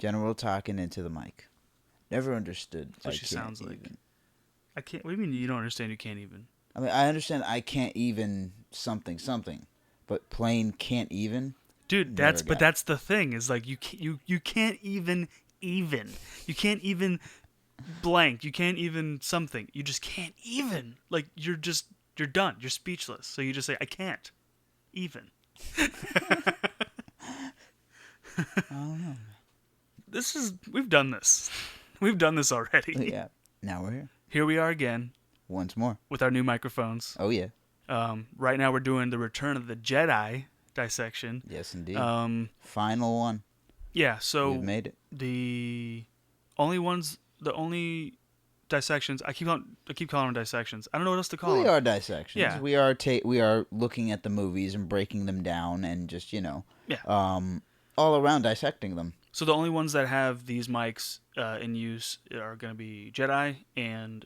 General talking into the mic. Never understood. That's what she sounds like. I can't. What do you mean you don't understand? You can't even. I mean, I understand I can't even something, but plain can't even. Dude, that's the thing is like you can't even you can't even blank, you can't even something, you just can't even, like you're done, you're speechless, so you just say I can't even. I don't know. We've done this already. Yeah, now we're Here we are again once more with our new microphones. Oh yeah. Right now we're doing the Return of the Jedi dissection. Yes, indeed. Final one. Yeah, so we've made it. The only dissections. I keep calling them dissections. I don't know what else to call them. They are dissections. Yeah. We are looking at the movies and breaking them down and just all around dissecting them. So the only ones that have these mics in use are going to be Jedi and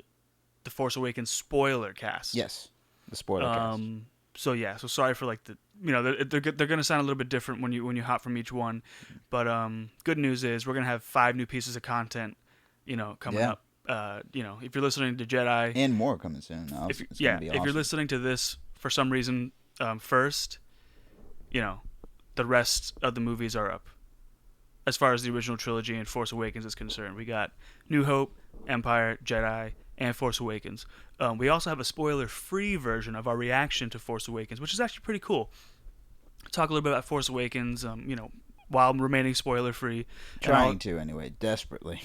the Force Awakens spoiler cast. Yes, the spoiler cast. So sorry for like they're going to sound a little bit different when you hop from each one, but good news is we're going to have 5 new pieces of content, coming up. If you're listening to Jedi and more coming soon. If you're listening to this for some reason first, the rest of the movies are up. As far as the original trilogy and Force Awakens is concerned, we got New Hope, Empire, Jedi, and Force Awakens. We also have a spoiler-free version of our reaction to Force Awakens, which is actually pretty cool. Talk a little bit about Force Awakens, while remaining spoiler-free. Trying to, anyway, desperately.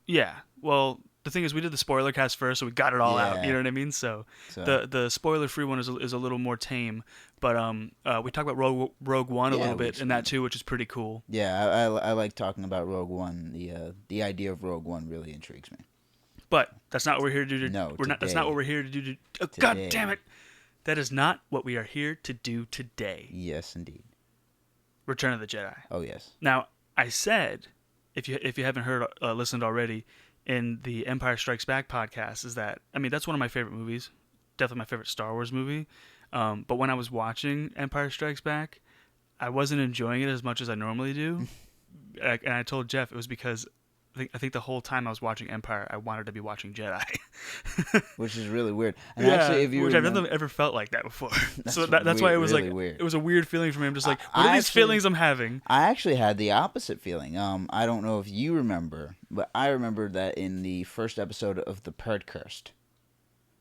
Yeah, well, the thing is, we did the spoiler cast first, so we got it all out. You know what I mean? So the spoiler-free one is a little more tame. But we talked about Rogue One a little bit in that too, which is pretty cool. Yeah, I like talking about Rogue One. The idea of Rogue One really intrigues me. But that's not what we're here to do. No, that's not what we're here to do. Oh, God damn it! That is not what we are here to do today. Yes, indeed. Return of the Jedi. Oh yes. Now I said, if you haven't listened already, in the Empire Strikes Back podcast, is that that's one of my favorite movies, definitely my favorite Star Wars movie. But when I was watching Empire Strikes Back, I wasn't enjoying it as much as I normally do. And I told Jeff it was because I think the whole time I was watching Empire, I wanted to be watching Jedi. Which is really weird. And yeah, actually, I've never ever felt like that before. That's why it was really weird. It was a weird feeling for me. I'm just like, what are these feelings I'm having? I actually had the opposite feeling. I don't know if you remember, but I remember that in the first episode of The Perdcurst,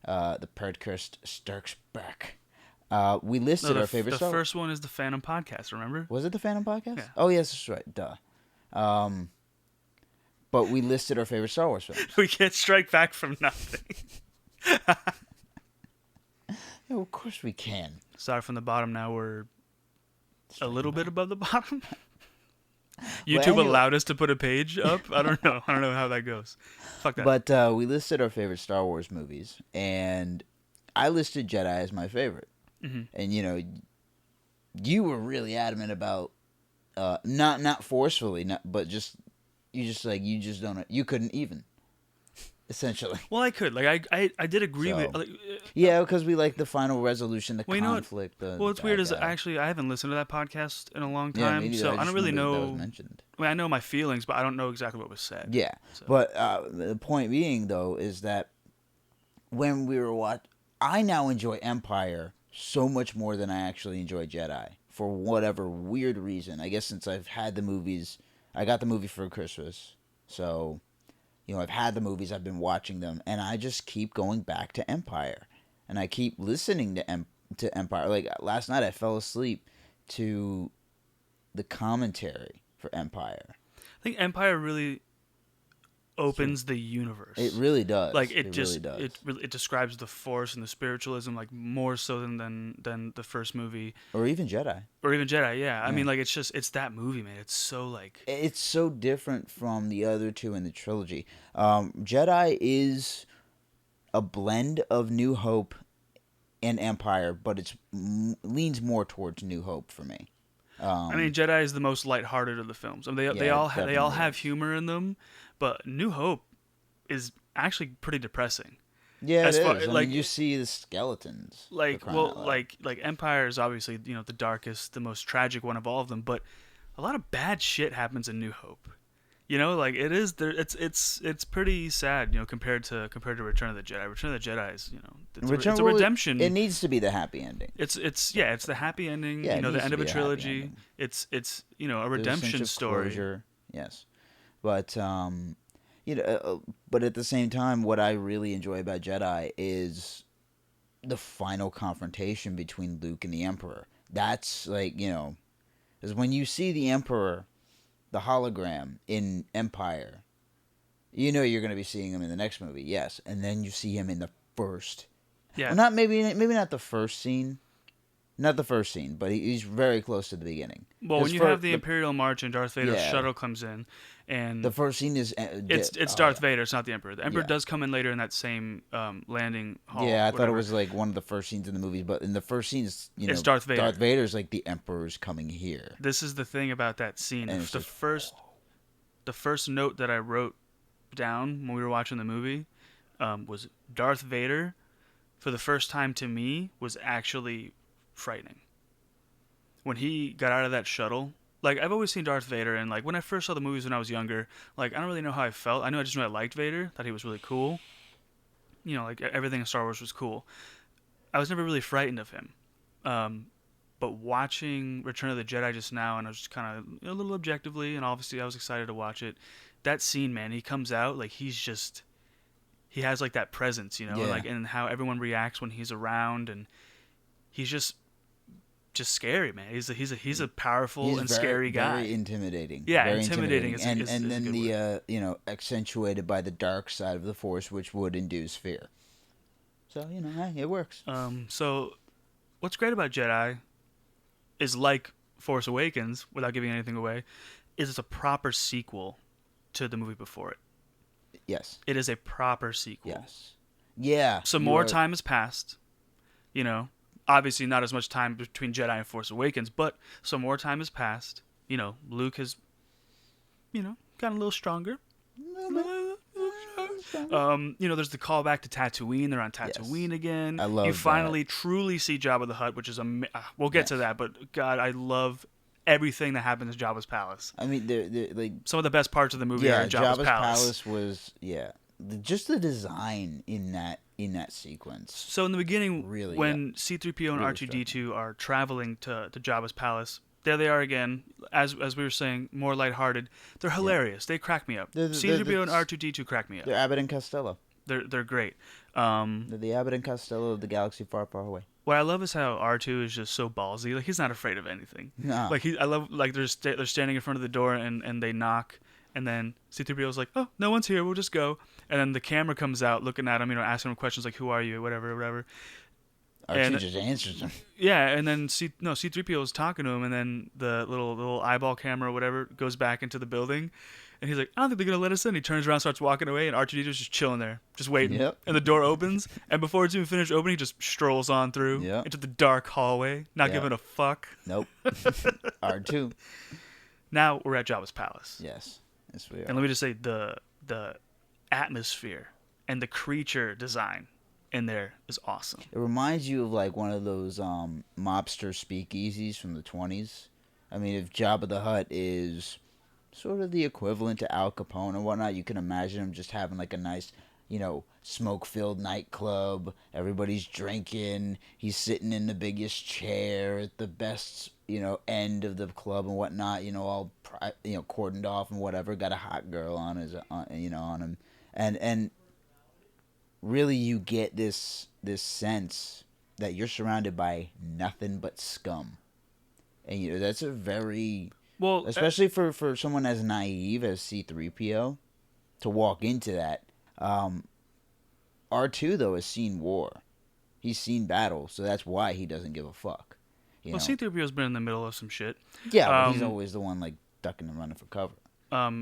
The Perdcurst Starks Back. We listed our favorite Star Wars. The first one is the Phantom Podcast, remember? Was it the Phantom Podcast? Yeah. Oh, yes, that's right. Duh. But we listed our favorite Star Wars films. We can't strike back from nothing. Yeah, of course we can. Start from the bottom. Now we're a little bit above the bottom. YouTube allowed us to put a page up. I don't know how that goes. Fuck that. But we listed our favorite Star Wars movies, and I listed Jedi as my favorite. Mm-hmm. And you were really adamant about not forcefully, but just you just don't, you couldn't even, essentially. Well, I could, like, I did agree with. Yeah, because we like the final resolution, the conflict. What's weird is actually I haven't listened to that podcast in a long time, so I don't really know. That was mentioned. I know my feelings, but I don't know exactly what was said. Yeah, so. But the point being though is that when we were I now enjoy Empire so much more than I actually enjoy Jedi for whatever weird reason. I guess since I've had the movies. I got the movie for Christmas, so, I've had the movies, I've been watching them, and I just keep going back to Empire, and I keep listening to Empire. Like, last night I fell asleep to the commentary for Empire. I think Empire really opens the universe. It really does. Like, it really does. It describes the Force and the spiritualism, like, more so than the first movie. Or even Jedi. Yeah. I mean, like, it's that movie, man. It's so, like... It's so different from the other two in the trilogy. Jedi is a blend of New Hope and Empire, but it leans more towards New Hope for me. Jedi is the most lighthearted of the films. They all have humor in them, but New Hope is actually pretty depressing. Yeah, it is. Like, you see the skeletons. Like Empire is obviously the darkest, the most tragic one of all of them. But a lot of bad shit happens in New Hope, You know, like it is there. It's pretty sad, you know, compared to Return of the Jedi. Return of the Jedi is, you know, it's a It redemption. needs to be the happy ending. It's the happy ending. Yeah, You it know, the needs end to of a be a happy trilogy. ending. It's you know, a There's a sense redemption of story. closure. Yes, but but at the same time, what I really enjoy about Jedi is the final confrontation between Luke and the Emperor. That's like, is when you see the Emperor, the hologram in Empire, you know you're going to be seeing him in the next movie. Yes, and then you see him in the first. Yeah. Well, not maybe not the first scene. Not the first scene, but he's very close to the beginning. Well, when you have the Imperial March and Darth Vader's yeah, shuttle comes in, the and first scene is it's Darth Vader, it's not the Emperor. The Emperor Yeah. does come in later in that same landing hall. Yeah, I thought it whatever. was like one of the first scenes in the movie, but in the first scene, It's Darth Vader. Darth Vader's like the Emperor's coming here. This is the thing about that scene. And it's The just- first note that I wrote down when we were watching the movie was Darth Vader, for the first time to me, was actually frightening. When he got out of that shuttle, like I've always seen Darth Vader, and like when I first saw the movies when I was younger, like I don't really know how I felt. I just knew I liked Vader, thought he was really cool. You know, like everything in Star Wars was cool. I was never really frightened of him. But watching Return of the Jedi just now, and I was just kind of a little objectively, and obviously I was excited to watch it. That scene, man, he comes out like he has like that presence, you know, Yeah. like and how everyone reacts when he's around, and he's just scary, man. He's a powerful He's and very, scary guy. Very intimidating. Yeah, very intimidating is a- and is and a then good the accentuated by the dark side of the Force, which would induce fear. So hey, it works. So what's great about Jedi is, like Force Awakens, without giving anything away, is it's a proper sequel to the movie before it. Yes. It is a proper sequel. Yes. Yeah. So more time has passed. You know, obviously not as much time between Jedi and Force Awakens, but some more time has passed. You know, Luke has, gotten a little stronger. There's the callback to Tatooine. They're on Tatooine again. I love You finally truly see Jabba the Hutt, which is we'll get to that, but God, I love everything that happens in Jabba's palace. I mean, they're like Some of the best parts of the movie are in Jabba's palace. was just the design in that sequence. So in the beginning, Really, when C-3PO and really R2-D2 are traveling to Jabba's palace, there they are again. As we were saying, more lighthearted. They're hilarious. They crack me up. C-3PO and R2-D2 crack me up. They're Abbott and Costello. They're great. They're the Abbott and Costello of the galaxy far, far away. What I love is how R2 is just so ballsy. Like he's not afraid of anything. No. Like I love like they're standing in front of the door and they knock, and then C-3PO's like, oh, no one's here, we'll just go. And then the camera comes out looking at him, asking him questions like, who are you, whatever. R2 just answers him. Yeah, and then C-3PO is talking to him, and then the little eyeball camera or whatever goes back into the building, and he's like, I don't think they're gonna let us in. He turns around, starts walking away, and R2-D2's just chilling there, just waiting. Yep. And the door opens, and before it's even finished opening, he just strolls on through into the dark hallway, not giving a fuck. Nope. R2. Now we're at Jabba's palace. Yes we are. And let me just say the atmosphere and the creature design in there is awesome. It reminds you of like one of those mobster speakeasies from the 20s. I mean, if Jabba the Hutt is sort of the equivalent to Al Capone and whatnot, you can imagine him just having like a nice, smoke-filled nightclub. Everybody's drinking. He's sitting in the biggest chair at the best, end of the club and whatnot. All cordoned off and whatever. Got a hot girl on him, and really you get this sense that you're surrounded by nothing but scum, and that's a very especially for someone as naive as C-3PO to walk into that. R2 though has seen war, he's seen battle, so that's why he doesn't give a fuck. C-3PO's been in the middle of some shit. Yeah, but he's always the one like ducking and running for cover.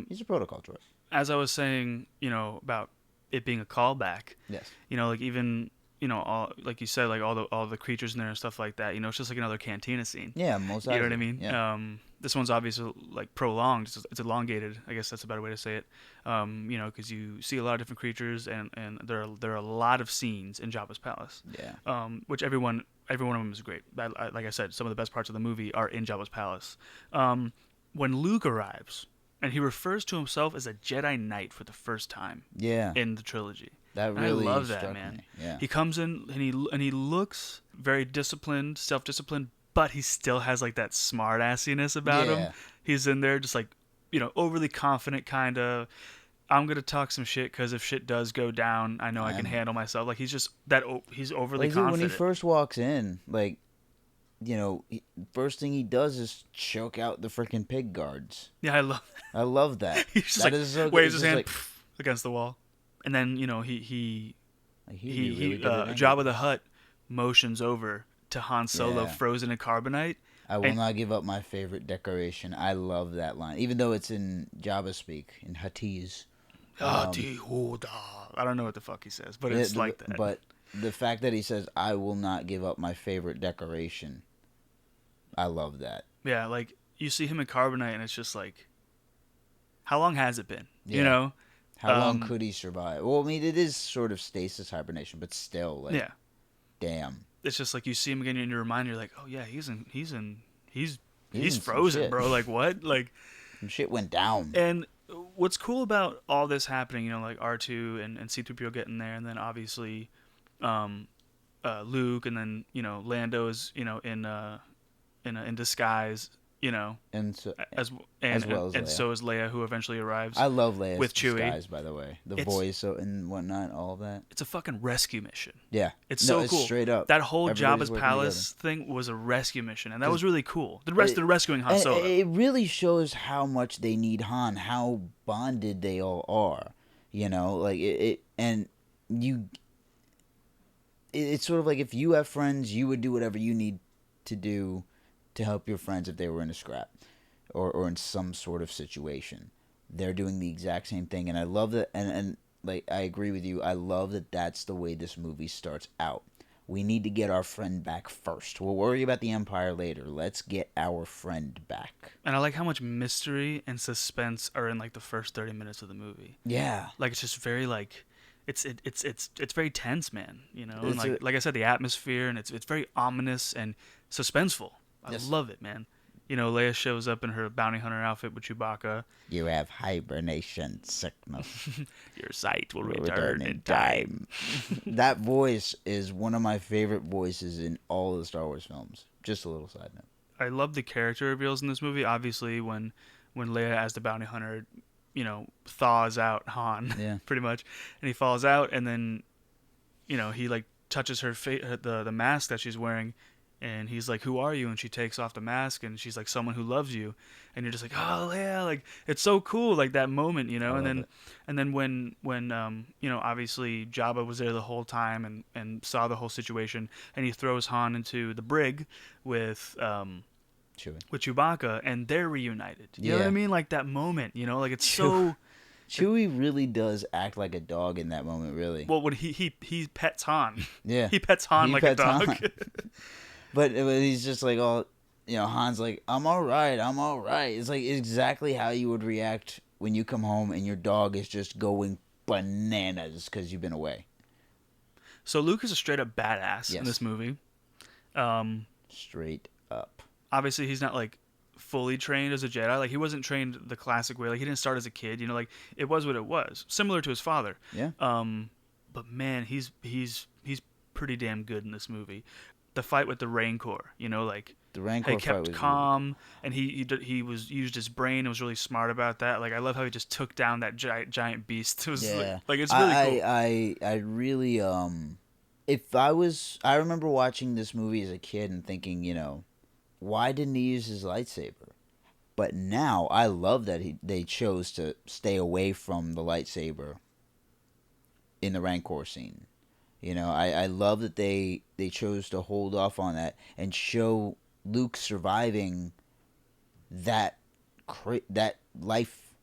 He's a protocol droid. As I was saying, about it being a callback. Yes. Like even all, like you said, like all the creatures in there and stuff like that. It's just like another cantina scene. Yeah, most. You know what I mean? Yeah. This one's obviously like prolonged. It's elongated. I guess that's a better way to say it. Because you see a lot of different creatures, and there are a lot of scenes in Jabba's palace. Yeah. Which every one of them is great. Like I said, some of the best parts of the movie are in Jabba's palace. When Luke arrives, and he refers to himself as a Jedi Knight for the first time Yeah, in the trilogy. that And I really love that, struck man. me. Yeah. He comes in and he looks very disciplined, self-disciplined, but he still has like that smart assiness about him. Yeah. He's in there just like, overly confident kind of. I'm gonna talk some shit because if shit does go down, I know I can handle myself. Like he's just he's overly Like, dude, when he confident. first walks in, like, first thing he does is choke out the freaking pig guards. Yeah, I love. I love that. He's just That like is so good. waves It's his just hand like, against the wall, and then he like, he'd be really good at Jabba the angles. Hutt motions over to Han Solo, Yeah. frozen in carbonite. I will And- not give up my favorite decoration. I love that line, even though it's in Jabba speak in Huttese. I don't know what the fuck he says, but it's like that. But the fact that he says, "I will not give up my favorite decoration," I love that. Yeah, like you see him in carbonite, and it's just like, how long has it been? You Yeah. know? How long could he survive? Well, I mean, it is sort of stasis hibernation, but still, like, Yeah. damn, It's just like you see him again in your mind. You're like, oh yeah, he's in frozen, some bro. Like what? Like, some shit went down. and what's cool about all this happening, like R2 and C-3PO getting there, and then obviously, Luke, and then Lando is in disguise, And so, as as well as and Leia. so is Leia, who eventually arrives. I love Leia's with Chewie. disguise, by the way. The voice and whatnot, all of that. It's a fucking rescue mission. Yeah, It's so it's cool. straight up. That whole Everybody's Jabba's working palace thing was a rescue mission, and that was really cool. They're rescuing Han And Solo. it really shows how much they need Han, how bonded they all are. Like it's sort of like if you have friends, you would do whatever you need to do to help your friends if they were in a scrap or in some sort of situation. They're doing the exact same thing, and I love that. And like, I agree with you. I love that that's the way this movie starts out. We need to get our friend back first. We'll worry about the Empire later. Let's get our friend back. And I like how much mystery and suspense are in like the first 30 minutes of the movie. Yeah. Like it's just very like it's very tense, man, and It's like I said, the atmosphere, and it's very ominous and suspenseful. I Yes. love it, man. Leia shows up in her bounty hunter outfit with Chewbacca. You have hibernation sickness. Your sight will Will return in time. That voice is one of my favorite voices in all of the Star Wars films. Just a little side note. I love the character reveals in this movie. Obviously, when Leia as the bounty hunter, thaws out Han, Yeah. pretty much, and he falls out, and then, he like touches her the mask that she's wearing, and he's like, "Who are you?" And she takes off the mask, and she's like, "Someone who loves you." And you're just like, "Oh yeah!" Like it's so cool, like that moment, And then when obviously Jabba was there the whole time and saw the whole situation, and he throws Han into the brig with Chewbacca, and they're reunited. You know what I mean? Like that moment, like it's so. Chewie really does act like a dog in that moment, really. Well, when he pets Han. Yeah. He pets Han like a dog. Han. But he's just like, all, Han's like, I'm all right. It's like exactly how you would react when you come home and your dog is just going bananas because you've been away. So Luke is a straight up badass in this movie. Straight up. Obviously, he's not like fully trained as a Jedi. Like he wasn't trained the classic way. Like he didn't start as a kid. Like it was what it was, similar to his father. Yeah. But man, he's pretty damn good in this movie. The fight with the Rancor, like the Rancor he kept fight was calm, and he used his brain and was really smart about that. Like I love how he just took down that giant beast. It was like it's really cool. I really I remember watching this movie as a kid and thinking, why didn't he use his lightsaber? But now I love that they chose to stay away from the lightsaber in the Rancor scene. I love that they chose to hold off on that and show Luke surviving that life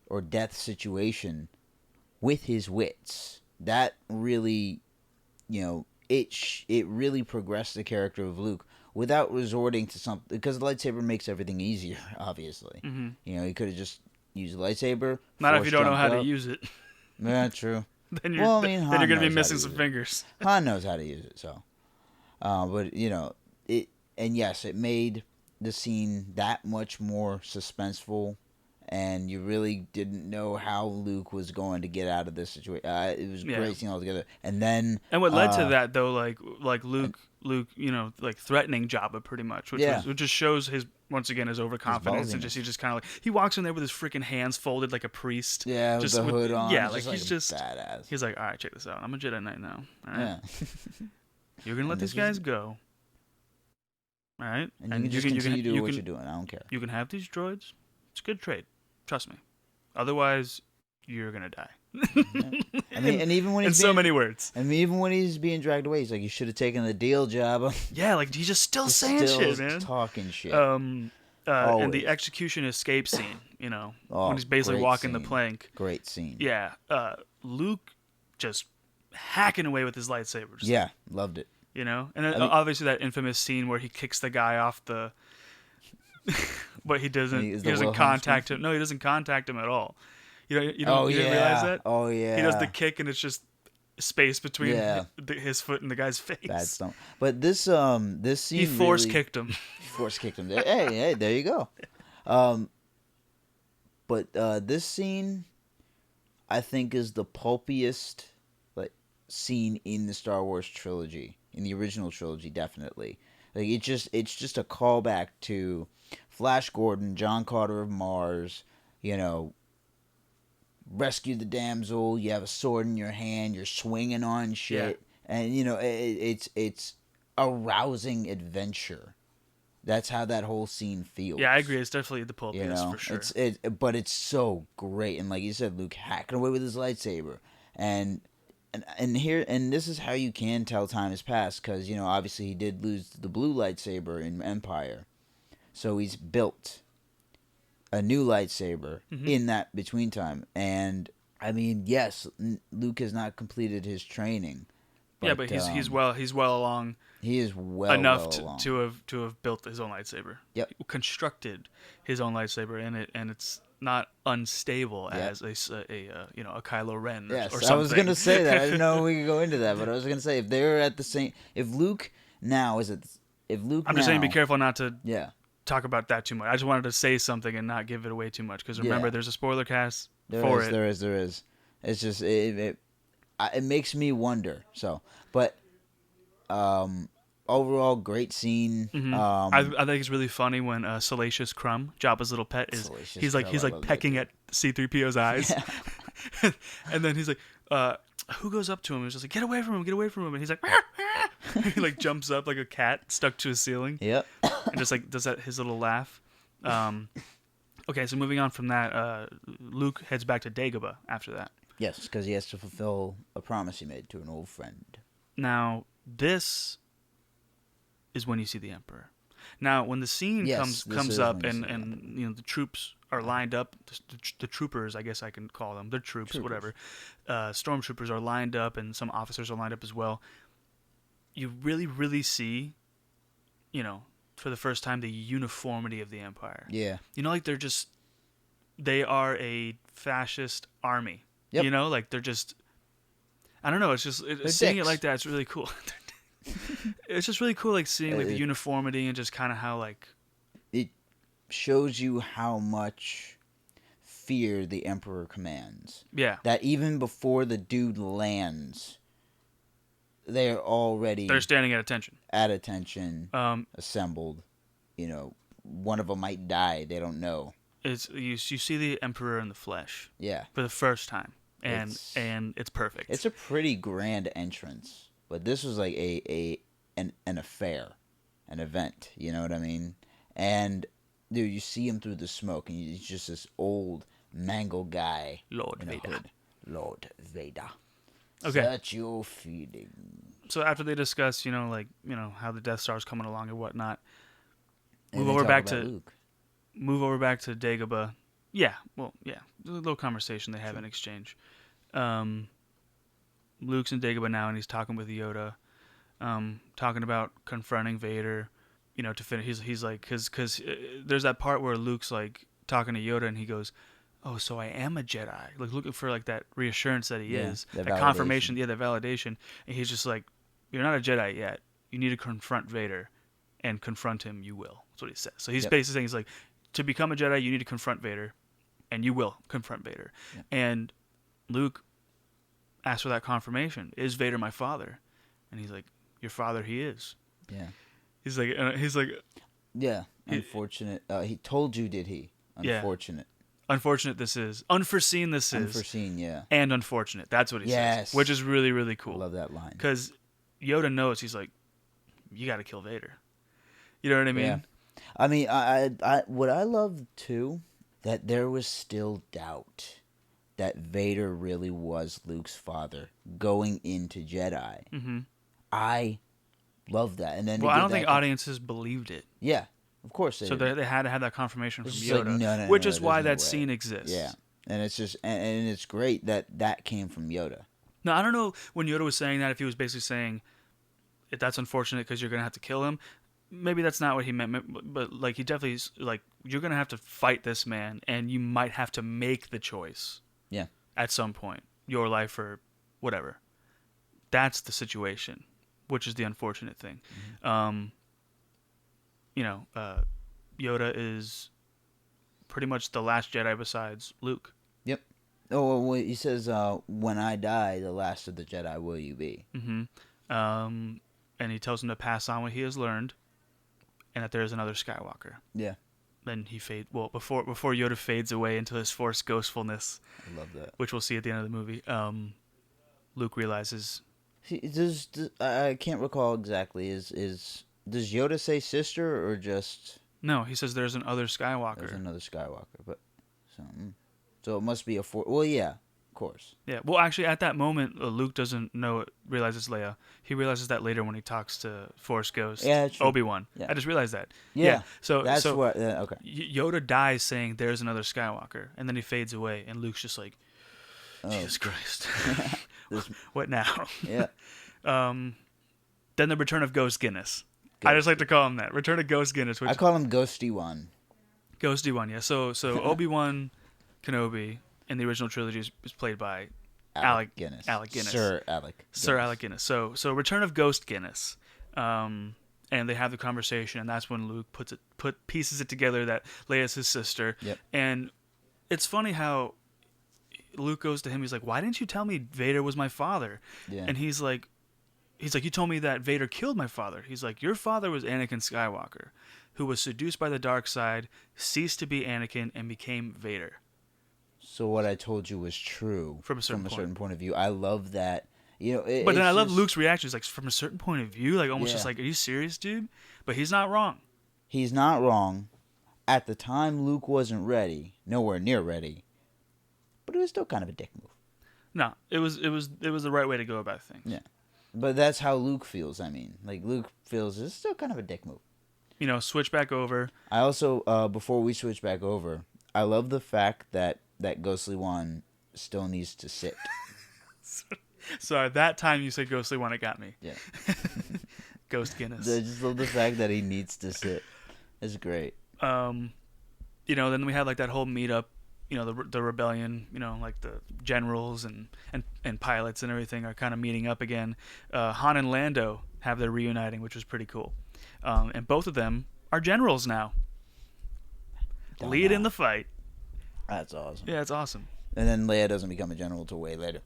or death situation with his wits. That really, it really progressed the character of Luke without resorting to something, because the lightsaber makes everything easier, obviously. Mm-hmm. He could have just used the lightsaber. Not if you don't know how up. to use it. Yeah, true. Then you're going to be missing some it. fingers. Han knows how to use it, so. But it, and yes, it made the scene that much more suspenseful and you really didn't know how Luke was going to get out of this situation. It was Yeah. great scene altogether. And then And what led to that though, like Luke, like threatening Jabba pretty much, which just shows his once again his overconfidence, and he just kind of like he walks in there with his freaking hands folded like a priest. Yeah, just with the hood on. Yeah, like he's just badass. He's like, all right, check this out. I'm a Jedi Knight now. All right? Yeah. You're gonna let these guys go. All right, and you can just continue doing what you're doing. I don't care. You can have these droids. It's a good trade. Trust me. Otherwise, you're gonna die. I mean, and even when in so many words. I mean, even when he's being dragged away, he's like, "You should have taken the deal, Jabba." Yeah, like he's just still saying shit, man. Talking shit. And the execution escape scene, when he's basically walking the plank. Great scene. Yeah, Luke just hacking away with his lightsaber. Yeah, loved it. And then obviously that infamous scene where he kicks the guy off the. But he doesn't. He doesn't contact him. No, he doesn't contact him at all. You didn't realize that? Oh yeah. He does the kick and it's just space between his foot and the guy's face. That's dumb. But this scene he force kicked him. Hey, there you go. But this scene, I think, is the pulpiest scene in the Star Wars trilogy, in the original trilogy, definitely. Like it's just a callback to Flash Gordon, John Carter of Mars. Rescue the damsel. You have a sword in your hand. You're swinging on shit, and it's a rousing adventure. That's how that whole scene feels. Yeah, I agree. It's definitely the pulpiest for sure. But it's so great, and like you said, Luke hacking away with his lightsaber, and this is how you can tell time has passed, because obviously he did lose the blue lightsaber in Empire, so he's built a new lightsaber in that between time. And I mean, yes, Luke has not completed his training. But he's well along. He is well enough along. to have built his own lightsaber. Yep. Constructed his own lightsaber, and it's not unstable as a Kylo Ren or something. I was gonna say that. I didn't know we could go into that, but I was gonna say if they're at the same, if Luke I'm just saying, be careful not to talk about that too much. I just wanted to say something and not give it away too much, because remember, there's a spoiler cast for it. There is. It's just it makes me wonder. So, but overall, great scene. I think it's really funny when Salacious Crumb, Jabba's little pet, he's pecking at C-3PO's eyes, and then he's like, who goes up to him and is just like, get away from him, and he's like, he like jumps up like a cat stuck to a ceiling. Yep. And just like does that his little laugh. Okay, so moving on from that, Luke heads back to Dagobah after that. Yes, because he has to fulfill a promise he made to an old friend. Now, this is when you see the Emperor. Now, when the scene comes up and the troops are lined up, the troopers, I guess I can call them, they're troops. Whatever. Stormtroopers are lined up, and some officers are lined up as well. You really, really see, for the first time, the uniformity of the Empire. Yeah. They are a fascist army. Yep. Like they're just, I don't know. It's just seeing it like that. It's really cool. It's just really cool, like seeing like the uniformity and just kind of how like it shows you how much fear the Emperor commands. Yeah. That even before the dude lands, they're standing at attention. Assembled. One of them might die. They don't know. It's you see the Emperor in the flesh. Yeah. For the first time, and it's perfect. It's a pretty grand entrance, but this was like an affair, an event. You know what I mean? And dude, you see him through the smoke, and he's just this old mangled guy. Lord Vader. Lord Vader. Okay. Such your feeling. So after they discuss, how the Death Star's coming along and whatnot, move over back to Dagobah. Yeah, well, yeah, a little conversation they have in exchange. Luke's in Dagobah now, and he's talking with Yoda, talking about confronting Vader. To finish, he's like, because there's that part where Luke's like talking to Yoda, and he goes, "Oh, so I am a Jedi," like looking for like that reassurance that he is, that confirmation, that validation. And he's just like, "You're not a Jedi yet. You need to confront Vader, and confront him. You will." That's what he says. So he's basically saying, he's like, to become a Jedi, you need to confront Vader, and you will confront Vader. Yeah. And Luke asks for that confirmation. Is Vader my father? And he's like, your father he is. Yeah. He's like, Yeah. Unfortunate. He told you, did he? Unfortunate. Yeah. Unfortunate this is. Unforeseen this is. Unforeseen, yeah. And unfortunate. That's what he says. Which is really, really cool. I love that line. Because Yoda knows, he's like, you got to kill Vader. You know what I mean? Yeah. I mean, I what I love too, that there was still doubt that Vader really was Luke's father going into Jedi. Mm-hmm. I love that. And then I don't think audiences believed it. Yeah, of course they did. They had to have that confirmation from Yoda, like, which is why that scene exists. Yeah, and it's just and it's great that came from Yoda. Now I don't know when Yoda was saying that if he was basically saying, if that's unfortunate because you're gonna have to kill him. Maybe that's not what he meant, but like he definitely like you're gonna have to fight this man, and you might have to make the choice. Yeah. At some point, your life or whatever. That's the situation, which is the unfortunate thing. Mm-hmm. Yoda is pretty much the last Jedi besides Luke. Yep. Oh, well, he says, "When I die, the last of the Jedi will you be?" Mm-hmm. And he tells him to pass on what he has learned. And that there is another Skywalker. Yeah. Then he before Yoda fades away into his Force ghostfulness. I love that. Which we'll see at the end of the movie. Luke realizes. Does I can't recall exactly. Does Yoda say sister or just? No, he says there's another Skywalker. There's another Skywalker, but so it must be a Force. Well, yeah. Of course. Yeah. Well, actually, at that moment, Luke doesn't realize it's Leia. He realizes that later when he talks to Force Ghost Obi-Wan. Yeah. I just realized that. Yeah. So that's what. Okay. Yoda dies saying there's another Skywalker, and then he fades away, and Luke's just like, Jesus Christ, what now? Yeah. Then the return of Ghost Guinness. I just like to call him that. Return of Ghost Guinness. I call him Ghosty One. Ghosty One. Yeah. So Obi-Wan Kenobi. In the original trilogy is played by Alec Guinness. Sir Alec Guinness. So Return of Ghost Guinness. And they have the conversation, and that's when Luke pieces it together that Leia's his sister. Yep. And it's funny how Luke goes to him, he's like, why didn't you tell me Vader was my father? Yeah. And he's like, you told me that Vader killed my father. He's like, your father was Anakin Skywalker, who was seduced by the dark side, ceased to be Anakin, and became Vader. So what I told you was true from a certain point of view. I love that. But then I love Luke's reaction. He's like, from a certain point of view, like almost just like, are you serious, dude? But he's not wrong. He's not wrong. At the time, Luke wasn't ready, nowhere near ready. But it was still kind of a dick move. No, it was the right way to go about things. Yeah, but that's how Luke feels. I mean, like Luke feels it's still kind of a dick move. Switch back over. I also, before we switch back over, I love the fact that Ghostly One still needs to sit. So at that time you said Ghostly One, it got me. Yeah. Ghost Guinness. I just love the fact that he needs to sit. It's great. Then we had like that whole meetup, the rebellion, like the generals and pilots and everything are kind of meeting up again. Han and Lando have their reuniting, which was pretty cool. And both of them are generals now. Lead in the fight. That's awesome. Yeah, it's awesome. And then Leia doesn't become a general until way later.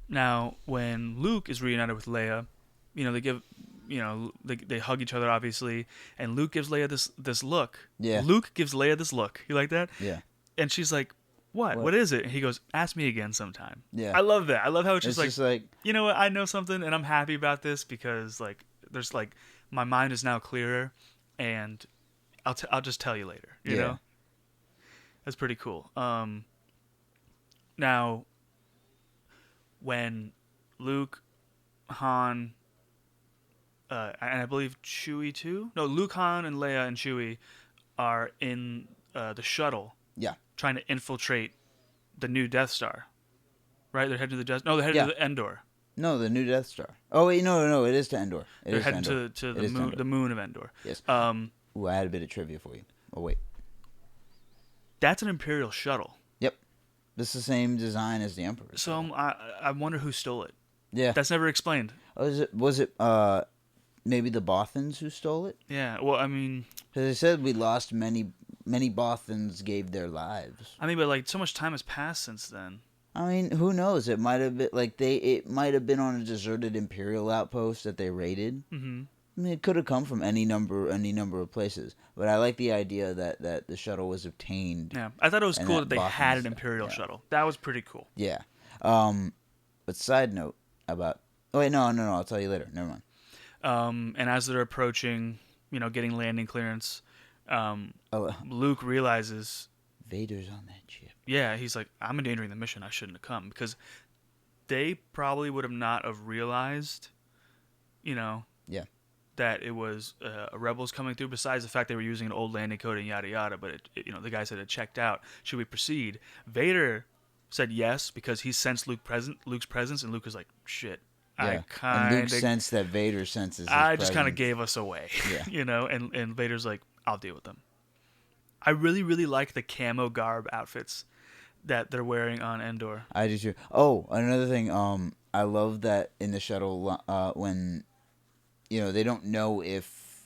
Now, when Luke is reunited with Leia, they give, they hug each other, obviously, and Luke gives Leia this look. Yeah. Luke gives Leia this look. You like that? Yeah. And she's like, what? What is it? And he goes, ask me again sometime. Yeah. I love that. I love how it's just like, you know what? I know something, and I'm happy about this because, like, there's, like, my mind is now clearer, and I'll just tell you later, you know? That's pretty cool. Now, when Luke, Han, and I believe Chewie too? No, Luke, Han, and Leia and Chewie are in the shuttle. Yeah. Trying to infiltrate the new Death Star. Right? They're heading to the Death... No, they're heading to the Endor. No, the new Death Star. Oh, wait, no, it is to Endor. They're heading to the moon of Endor. Yes. Ooh, I had a bit of trivia for you. Oh, wait. That's an Imperial shuttle. Yep. This is the same design as the Emperor. So I wonder who stole it. Yeah. That's never explained. Oh, was it maybe the Bothans who stole it? Yeah, well, I mean... Because they said we lost many many Bothans gave their lives. I mean, but like so much time has passed since then. I mean, who knows? It might have been like it might have been on a deserted Imperial outpost that they raided. Mm-hmm. I mean, it could have come from any number of places. But I like the idea that the shuttle was obtained. Yeah, I thought it was and cool that that they had Bothan's- an Imperial yeah. shuttle. That was pretty cool. Yeah. But side note about. Oh wait, no. I'll tell you later. Never mind. And as they're approaching, getting landing clearance, Oh, Luke realizes, Vader's on that ship. yeah, he's like, I'm endangering the mission. I shouldn't have come, because they probably would have not have realized, Yeah. that it was rebels coming through. Besides the fact they were using an old landing code and yada yada, but the guy said it checked out. Should we proceed? Vader said yes because he sensed Luke's presence, and Luke was like, shit. Yeah. And Luke sensed that Vader senses his I just kind of presence. gave us away. Yeah. And Vader's like, I'll deal with them. I really, really like the camo garb outfits that they're wearing on Endor. I do too. Oh, another thing. I love that in the shuttle when, they don't know if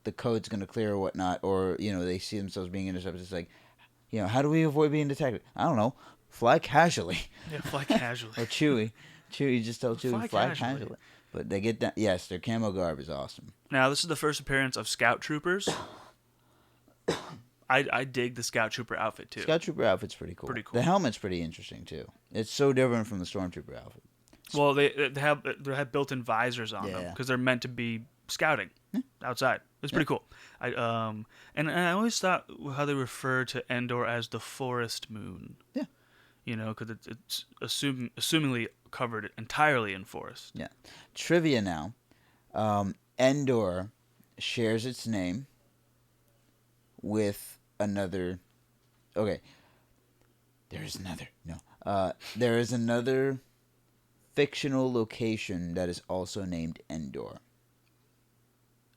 the code's gonna clear or whatnot, or they see themselves being intercepted. It's like, how do we avoid being detected? I don't know. Fly casually. Yeah, fly casually. Or Chewie, just tell Chewie Fly fly casually. casually. But they get that. Yes, their camo garb is awesome. Now, this is the first appearance of Scout Troopers. I dig the Scout Trooper outfit, too. Scout Trooper outfit's pretty cool. Pretty cool. The helmet's pretty interesting too. It's so different from the Stormtrooper outfit. Well, they have built-in visors on them Yeah. because they're meant to be scouting outside. It's pretty cool. And I always thought how they refer to Endor as the Forest Moon. Yeah. Because it's assumingly covered entirely in forest. Yeah. Trivia now. Endor shares its name with another. Okay. There is another. No. There is another fictional location that is also named Endor.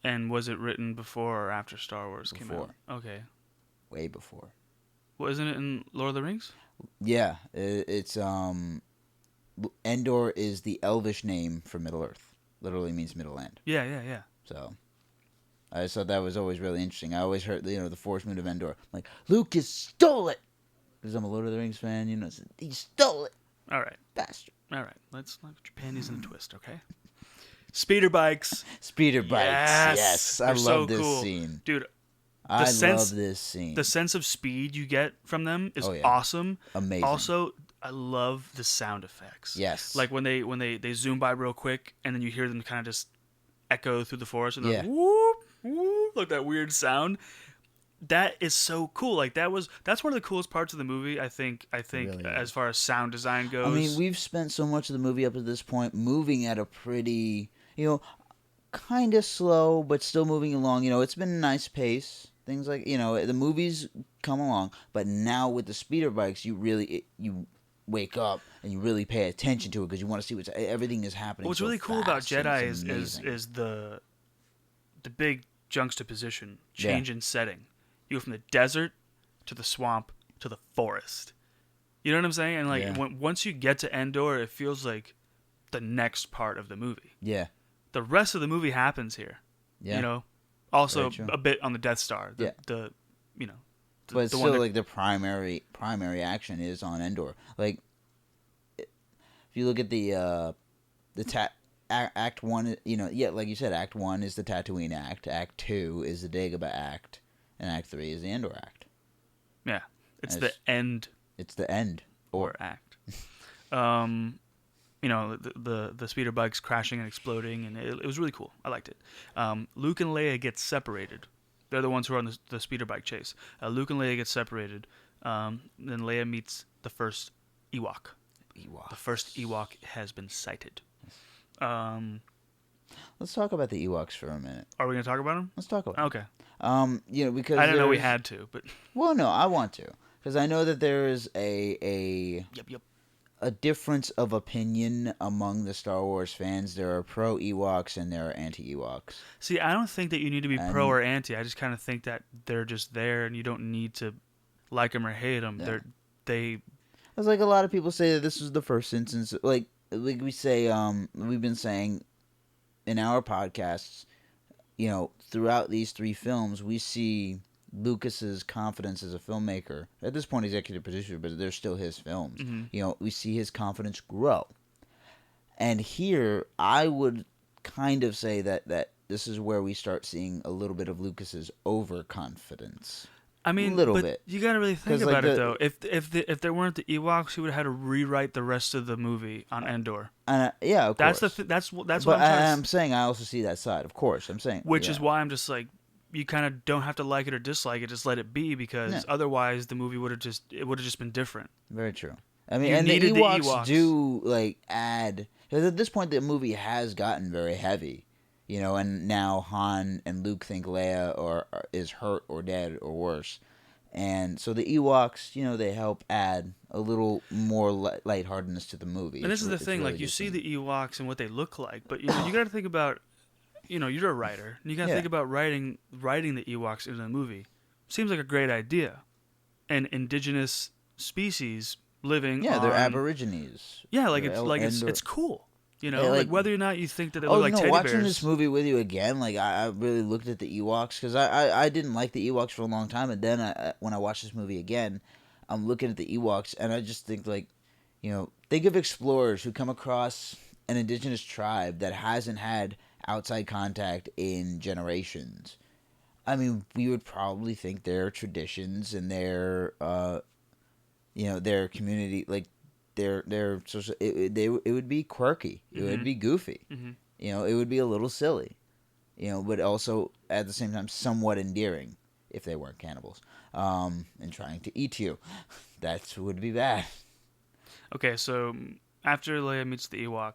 And was it written before or after Star Wars came out? Before. Okay. Way before. Wasn't it in Lord of the Rings? Yeah. It's Endor is the Elvish name for Middle Earth. Literally means Middle Land. Yeah. So I just thought that was always really interesting. I always heard, the Forest Moon of Endor. I'm like, Lucas stole it! Because I'm a Lord of the Rings fan, he stole it! All right. Bastard. All right. Let's not get your panties in a twist, okay? Speeder bikes. Speeder bikes. Yes. I They're love so this cool. scene. Dude, I sense- love this scene. the sense of speed you get from them is Oh, yeah. awesome. Amazing. Also, I love the sound effects. Yes. Like when they zoom by real quick and then you hear them kind of just echo through the forest and they're Yeah. like, whoop, whoop, like that weird sound. That is so cool. Like that's one of the coolest parts of the movie, I think really is. as far as sound design goes. I mean, we've spent so much of the movie up to this point moving at a pretty, kind of slow, but still moving along. It's been a nice pace. Things like, the movies come along, but now with the speeder bikes, you wake up and you really pay attention to it because you want to see everything is happening. What's so really cool about fast, and Jedi it's amazing. is the big juxtaposition, change in setting. You go from the desert to the swamp to the forest. You know what I'm saying? And Yeah. once you get to Endor, it feels like the next part of the movie. Yeah. The rest of the movie happens here. Yeah. Also Very true. a bit on the Death Star. Yeah. But But still, like, the primary action is on Endor. Like, if you look at Act 1, like you said, Act 1 is the Tatooine Act. Act 2 is the Dagobah Act. And Act 3 is the Endor Act. Yeah. It's And the end It's the end. or act. The speeder bikes crashing and exploding, and it was really cool. I liked it. Luke and Leia get separated. They're the ones who are on the speeder bike chase. Luke and Leia get separated. Then Leia meets the first Ewok. The first Ewok has been sighted. Let's talk about the Ewoks for a minute. Are we going to talk about them? Let's talk about Okay. them. Because I didn't know we there's- had to, but Well, no, I want to. Because I know that there is a yep. a difference of opinion among the Star Wars fans. There are pro Ewoks and there are anti Ewoks. See, I don't think that you need to be And- pro or anti. I just kind of think that they're just there, and you don't need to like them or hate them. Yeah. They It's like a lot of people say that this is the first instance. Like we say, we've been saying in our podcasts, throughout these three films, we see Lucas's confidence as a filmmaker. At this point, executive producer, but they're still his films. Mm-hmm. We see his confidence grow. And here, I would kind of say that this is where we start seeing a little bit of Lucas's overconfidence. I mean, little but bit. you gotta really think 'Cause, about like, it though. If there weren't the Ewoks, he would have had to rewrite the rest of the movie on Endor. Yeah, of course. That's what But I'm trying to I'm saying I also see that side. Of course, I'm saying. Which yeah. is why I'm just like, you kind of don't have to like it or dislike it. Just let it be, because Yeah. otherwise the movie would have just been different. Very true. I mean, You and the needed the Ewoks, Ewoks. do like add, because at this point the movie has gotten very heavy, and now Han and Luke think Leia is hurt or dead or worse, and so the Ewoks, they help add a little more lightheartedness to the movie. And this is the It's thing, really like you good see thing. the Ewoks and what they look like, but you got to think about, you're a writer, and you got to Yeah. think about writing the Ewoks into the movie. Seems like a great idea, an indigenous species living. Yeah, they're on, Aborigines. Yeah, like They're it's cool. Yeah, like whether or not you think that they Oh, look like teddy watching bears. this movie with you again, like I really looked at the Ewoks, because I didn't like the Ewoks for a long time, and then when I watched this movie again, I'm looking at the Ewoks, and I just think like, think of explorers who come across an indigenous tribe that hasn't had outside contact in generations. I mean, we would probably think their traditions and their their community, like their social, it would be quirky. It would be goofy. Mm-hmm. It would be a little silly. But also at the same time somewhat endearing if they weren't cannibals, and trying to eat you. That would be bad. Okay, so after Leia meets the Ewok,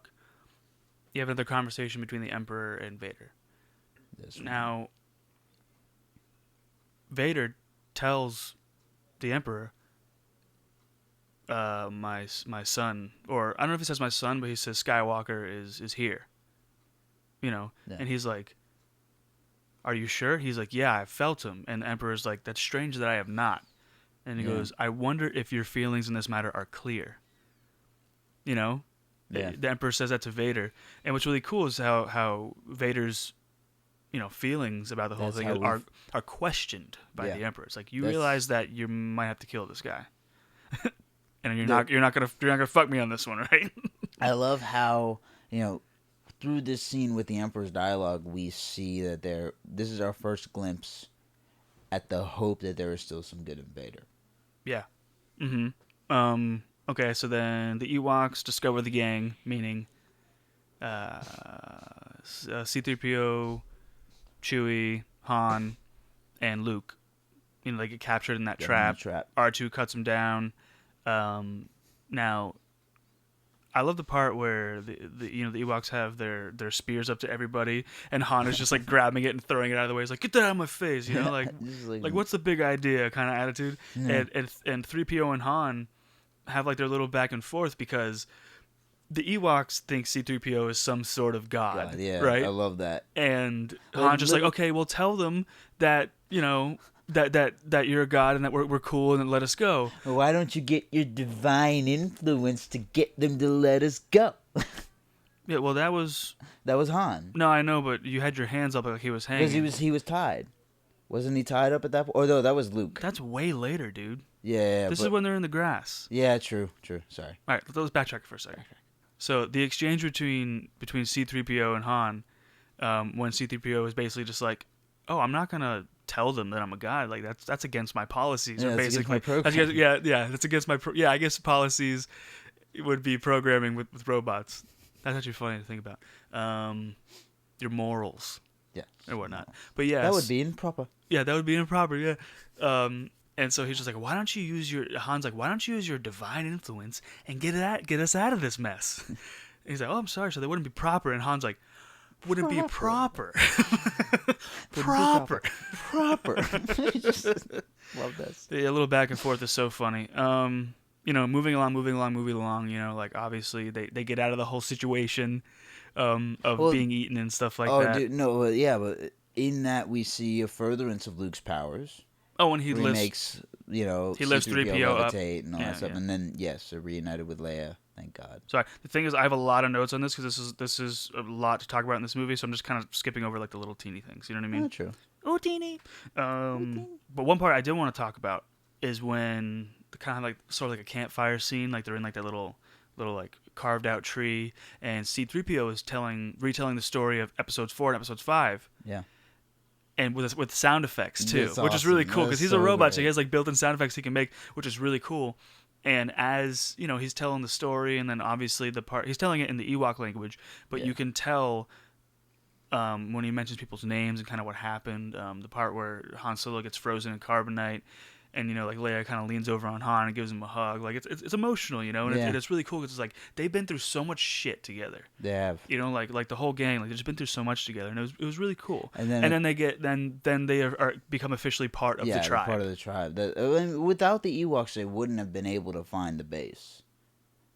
you have another conversation between the Emperor and Vader. Now, Vader tells the Emperor, my son, or I don't know if he says my son, but he says Skywalker is here. Yeah. And he's like, "Are you sure?" He's like, "Yeah, I felt him." And the Emperor's like, "That's strange that I have not." And he goes, "I wonder if your feelings in this matter are clear." Yeah. The Emperor says that to Vader, and what's really cool is how Vader's feelings about the whole thing are questioned by the Emperor. It's like, you realize that you might have to kill this guy, and you're not gonna fuck me on this one, right? I love how through this scene with the Emperor's dialogue, we see that this is our first glimpse at the hope that there is still some good in Vader. Yeah. Mm-hmm. Okay, so then the Ewoks discover the gang, meaning C-3PO, Chewie, Han, and Luke. They get captured in that trap. R2 cuts them down. Now, I love the part where the Ewoks have their spears up to everybody, and Han is just like grabbing it and throwing it out of the way. He's like, "Get that out of my face!" Like what's the big idea kind of attitude. Yeah. And 3PO and Han have like their little back and forth, because the Ewoks think C-3PO is some sort of god, right? I love that. And Han's just like, "Okay, well, tell them that that you're a god and that we're cool, and then let us go." Well, why don't you get your divine influence to get them to let us go? Yeah, well, that was Han. No, I know, but you had your hands up like he was hanging. Because he was tied. Wasn't he tied up at that point? Or no, that was Luke. That's way later, dude. Yeah. This is when they're in the grass. Yeah, true. Sorry. All right, let's backtrack for a second. Okay. So the exchange between C-3PO and Han, when C-3PO is basically just like, "Oh, I'm not gonna tell them that I'm a god. Like that's against my policies." Yeah, or basically, that's against my program. that's against my. I guess policies would be programming with robots. That's actually funny to think about. Your morals. Yeah. Or whatnot. But yeah, that would be improper. Yeah, that would be improper. Yeah. And so he's just like, Han's like, "Why don't you use your divine influence and get us out of this mess?" And he's like, "Oh, I'm sorry, so they wouldn't be proper." And Han's like, "Wouldn't be proper." Proper. Love this. Yeah, a little back and forth is so funny. Moving along. Like obviously they get out of the whole situation of being eaten and stuff like that. Oh, dude, no, yeah, but in that we see a furtherance of Luke's powers. Oh, and he makes, he lifts 3PO up and all that stuff, yeah. And then they're reunited with Leia. Thank God. Sorry, the thing is, I have a lot of notes on this because this is a lot to talk about in this movie, so I'm just kind of skipping over like the little teeny things. You know what I mean? Yeah, true. Utini. But one part I did want to talk about is when the kind of like sort of like a campfire scene, like they're in like that little like carved out tree, and C-3PO is retelling the story of episodes 4 and episodes 5. Yeah. And with sound effects too, That's which is really awesome. cool because That's he's a so robot, so he great. has like built-in sound effects he can make, which is really cool. And as you know, he's telling the story, and then obviously the part he's telling it in the Ewok language, but Yeah. you can tell when he mentions people's names and kind of what happened. The part where Han Solo gets frozen in carbonite, and you know, like Leia kind of leans over on Han and gives him a hug. Like it's emotional, you know, and Yeah. it's really cool because it's like they've been through so much shit together. They have. You know, like the whole gang, like they've just been through so much together, and it was really cool. And then And then they get then they are become officially part of yeah, the they're tribe. part of the tribe. Without the Ewoks, they wouldn't have been able to find the base.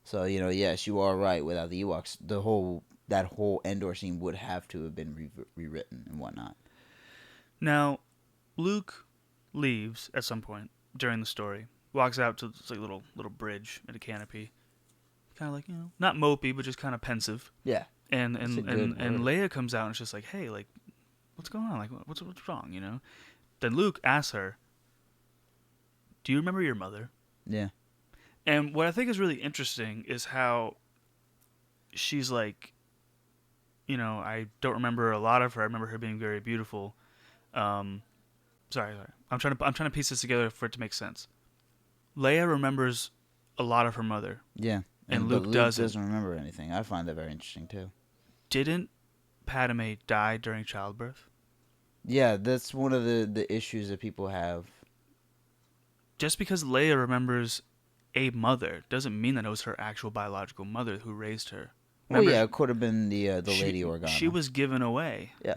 So you know, yes, you are right. Without the Ewoks, that whole Endor scene would have to have been rewritten and whatnot. Now, Luke leaves at some point during the story, walks out to this like little bridge and a canopy, kind of like, you know, not mopey, but just kind of pensive. Yeah. And That's a and good and word. Leia comes out and it's just like, hey, like, what's going on? Like, what's wrong? You know. Then Luke asks her, "Do you remember your mother?" Yeah. And what I think is really interesting is how she's like, you know, I don't remember a lot of her. I remember her being very beautiful. Sorry. I'm trying to piece this together for it to make sense. Leia remembers a lot of her mother, Yeah. and But Luke doesn't. doesn't remember anything. I find that very interesting too. Didn't Padme die during childbirth? Yeah, that's one of the issues that people have. Just because Leia remembers a mother doesn't mean that it was her actual biological mother who raised her. Well, Remember, yeah, it could have been the Lady Organa. she was given away. Yeah.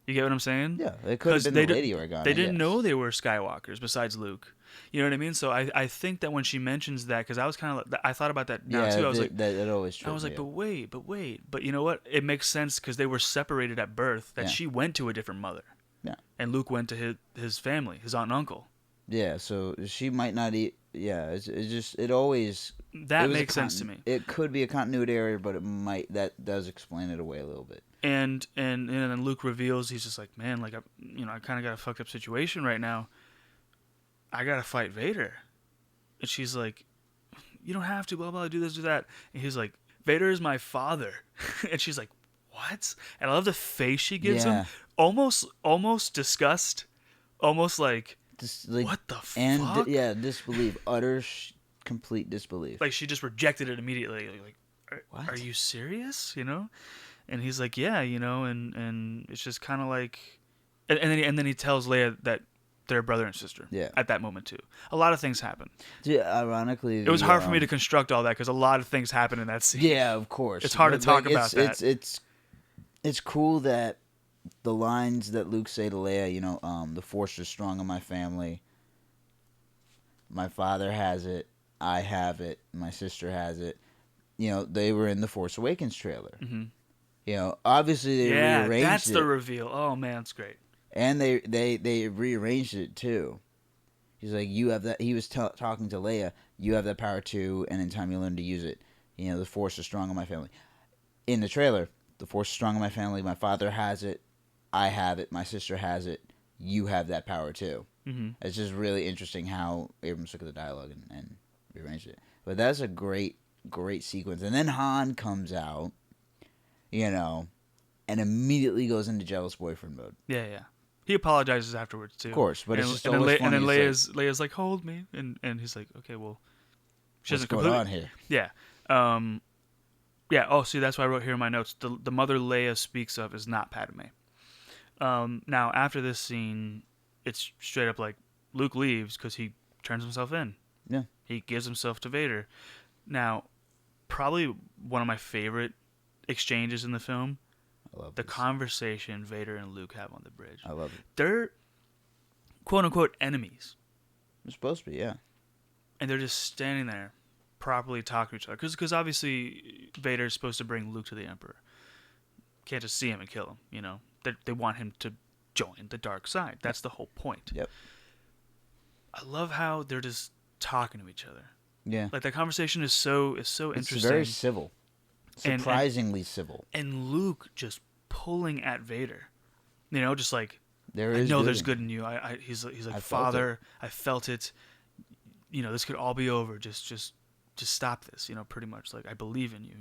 You get what I'm saying? Yeah, it could have been the Lady Organa. They didn't yes. know they were Skywalkers besides Luke. You know what I mean? So I think that when she mentions that, because I was kind of I thought about that now Yeah, too. I was like, that always tripped I was like, me but wait. But you know what? It makes sense because they were separated at birth. That Yeah. she went to a different mother. Yeah. And Luke went to his family, his aunt and uncle. Yeah, so she might not eat. Yeah, it always. That makes sense to me. It could be a continuity error, but that does explain it away a little bit. And then Luke reveals he's just like, man, like I kind of got a fucked up situation right now. I gotta fight Vader. And she's like, you don't have to, blah blah, do this, do that. And he's like, Vader is my father. And she's like, what? And I love the face she gives him. Almost disgust. Almost like what the fuck? Disbelief, complete disbelief. Like she just rejected it immediately. Like, are you serious? You know? And he's like, yeah, you know, and it's just kind of like, and then he tells Leia that they're brother and sister. Yeah. At that moment too, a lot of things happen. Yeah, ironically, It was hard for me to construct all that because a lot of things happen in that scene. Yeah, of course. It's hard to talk about that. It's cool that the lines that Luke say to Leia, you know, the Force is strong in my family. My father has it. I have it. My sister has it. You know, they were in the Force Awakens trailer. Mm-hmm. You know, obviously they rearranged it. Yeah, that's the reveal. Oh man, it's great. And they rearranged it too. He's like, you have that. He was talking to Leia. You have that power too, and in time you learn to use it. You know, the Force is strong in my family. In the trailer, the Force is strong in my family. My father has it. I have it. My sister has it. You have that power too. Mm-hmm. It's just really interesting how Abrams took the dialogue and rearranged it. But that's a great sequence. And then Han comes out, you know, and immediately goes into jealous boyfriend mode. Yeah. He apologizes afterwards too. Of course, but it's just and then, always funny. And then Leia's like, hold me, and he's like, okay, well, she what's doesn't going on here? Yeah. Yeah. Oh, see, that's why I wrote here in my notes. The mother Leia speaks of is not Padme. Now after this scene, it's straight up like Luke leaves because he turns himself in. Yeah. He gives himself to Vader. Now, probably one of my favorite exchanges in the film. I love the this. conversation Vader and Luke have on the bridge. I love it. They're quote unquote enemies. It's supposed to be, yeah. And they're just standing there properly talking to each other. Because obviously Vader is supposed to bring Luke to the Emperor. Can't just see him and kill him, you know. They want him to join the dark side. That's the whole point. Yep. I love how they're just talking to each other. Yeah. Like that conversation is so It's interesting. very civil. Surprisingly civil. And Luke just pulling at Vader. You know, just like, There I is know good there's in good in you. He's like, I felt Father, I felt it. This could all be over. Just stop this. Pretty much like I believe in you.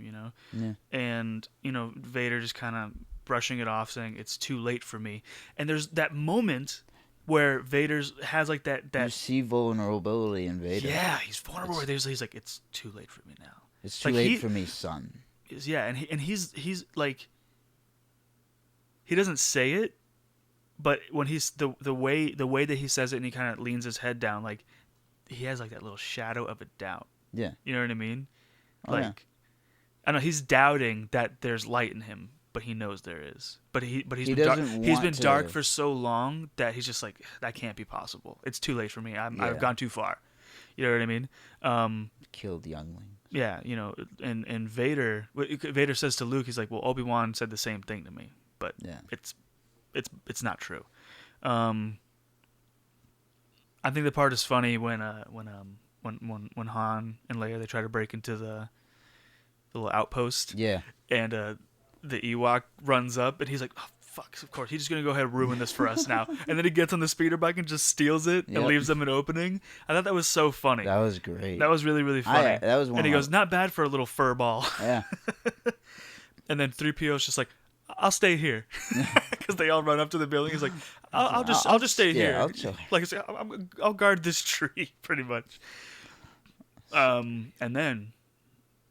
Yeah. And Vader just kind of brushing it off, saying it's too late for me. And there's that moment where Vader's has like that. You see vulnerability in Vader. Yeah, he's vulnerable. He's like, it's too late for me now. It's too late for me, son. Yeah, and he's like, he doesn't say it, but when he's the way that he says it, and he kind of leans his head down, like he has like that little shadow of a doubt. Yeah. You know what I mean? Oh, Like, yeah. I know he's doubting that there's light in him, but he knows there is. But he's He been dark. doesn't He's want been to- dark for so long that he's just like, that can't be possible. It's too late for me. I've gone too far. You know what I mean? Killed younglings. Yeah, and Vader says to Luke, he's like, well, Obi-Wan said the same thing to me, but Yeah. it's not true. I think the part is funny when Han and Leia, they try to break into the little outpost. Yeah. And the Ewok runs up, and he's like, oh, fuck, of course. He's just going to go ahead and ruin this for us now. And then he gets on the speeder bike and just steals it and leaves them an opening. I thought that was so funny. That was great. That was really, really funny. That was one and he of goes, not bad for a little fur ball. Yeah. And then 3PO's just like, I'll stay here. Because they all run up to the building. He's like, I'll just stay here. I'll chill. Like, I'll guard this tree, pretty much. And then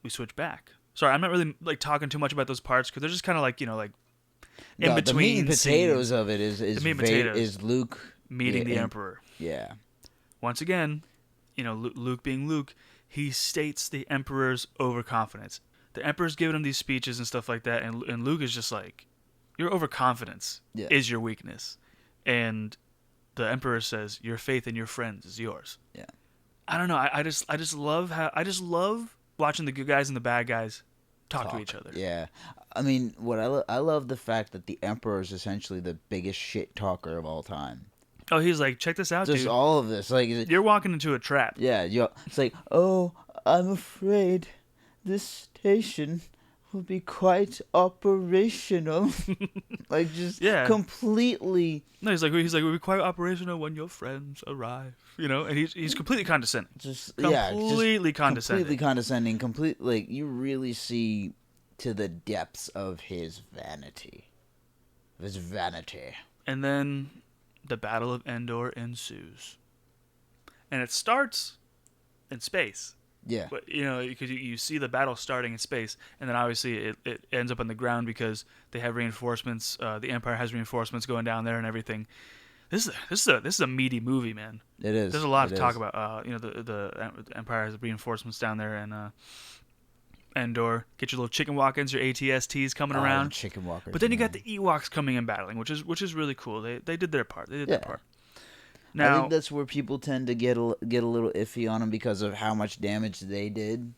we switch back. Sorry, I'm not really like talking too much about those parts because they're just kind of like, like in between. The meat and potatoes scenes. of it is Luke meeting the Emperor. Yeah. Once again, Luke being Luke, he states the Emperor's overconfidence. The Emperor's giving him these speeches and stuff like that, and Luke is just like, your overconfidence is your weakness. And the Emperor says, your faith in your friends is yours. Yeah. I don't know. I just love watching the good guys and the bad guys talk to each other. Yeah. I mean, I love the fact that the Emperor is essentially the biggest shit talker of all time. Oh, he's like, check this out, dude. Just all of this. Like, you're walking into a trap. Yeah. It's like, oh, I'm afraid this station will be quite operational. Like, just completely. No, he's like, we'll be quite operational when your friends arrive. And he's completely condescending. Completely condescending. Like, you really see to the depths of his vanity. And then the Battle of Endor ensues. And it starts in space. Yeah. But, because you see the battle starting in space, and then obviously it ends up on the ground because they have reinforcements. The Empire has reinforcements going down there and everything. This is a meaty movie, man. It is. There's a lot to talk about. The Empire has reinforcements down there, and Endor. Get your little chicken walk-ins, your ATSTs coming around. Chicken walkers. But then you got the Ewoks coming and battling, which is really cool. They did their part. Their part. Now, I think that's where people tend to get a little iffy on them because of how much damage they did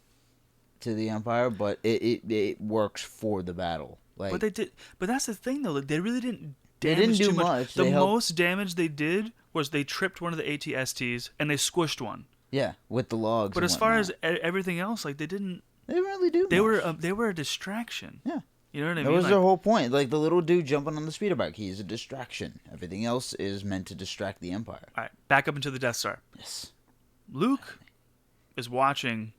to the Empire, but it works for the battle. Like, but they did. But that's the thing, though. They really didn't. They didn't do too much. The most damage they did was they tripped one of the ATSTs and they squished one. Yeah, with the logs. But as far as everything else, like they didn't. They didn't really do. They were a distraction. Yeah. You know what I mean? That was their whole point. Like the little dude jumping on the speeder bike, he's a distraction. Everything else is meant to distract the Empire. All right, back up into the Death Star. Yes. Luke is watching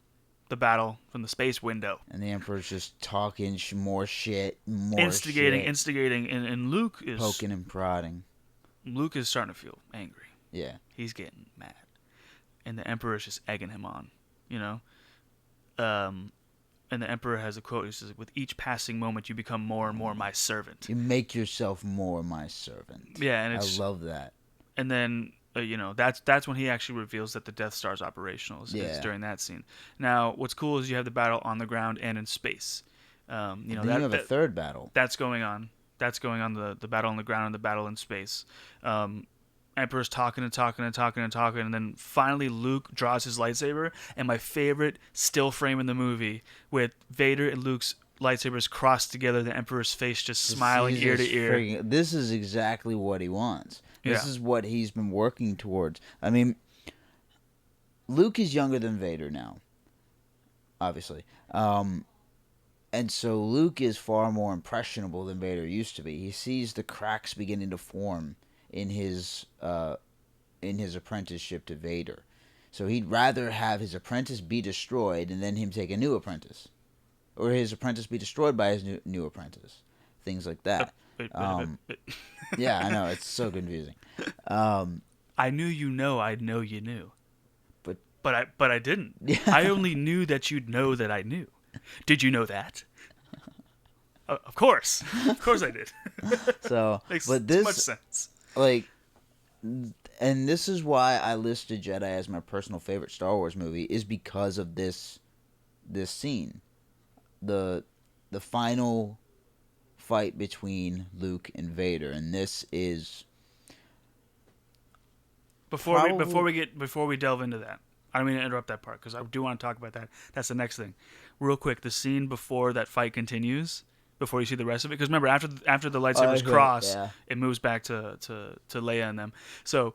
the battle from the space window. And the Emperor's just talking more shit, instigating, and Luke is poking and prodding. Luke is starting to feel angry. Yeah. He's getting mad. And the Emperor is just egging him on, And the Emperor has a quote. He says, with each passing moment, you become more and more my servant. You make yourself more my servant. Yeah, and I love that. And then, that's when he actually reveals that the Death Star is operational. Is during that scene. Now, what's cool is you have the battle on the ground and in space. Then you have a third battle. That's going on. The battle on the ground and the battle in space. Emperor's talking, and then finally Luke draws his lightsaber, and my favorite still frame in the movie with Vader and Luke's lightsabers crossed together, the Emperor's face just smiling ear to ear. This is exactly what he wants. This is what he's been working towards. I mean, Luke is younger than Vader now, obviously. And so Luke is far more impressionable than Vader used to be. He sees the cracks beginning to form in his apprenticeship to Vader. So he'd rather have his apprentice be destroyed and then him take a new apprentice, or his apprentice be destroyed by his new apprentice. Things like that. Yeah, I know, it's so confusing. I knew you know I know you knew. But I didn't. Yeah. I only knew that you'd know that I knew. Did you know that? Of course. Of course I did. So, Makes but too this much sense. like, and this is why I listed Jedi as my personal favorite Star Wars movie, is because of this scene, the final fight between Luke and Vader, and this is before we delve into that. I don't mean to interrupt that part because I do want to talk about that. That's the next thing. Real quick, the scene before that fight continues, before you see the rest of it, because remember after the lightsabers cross, it moves back to Leia and them. So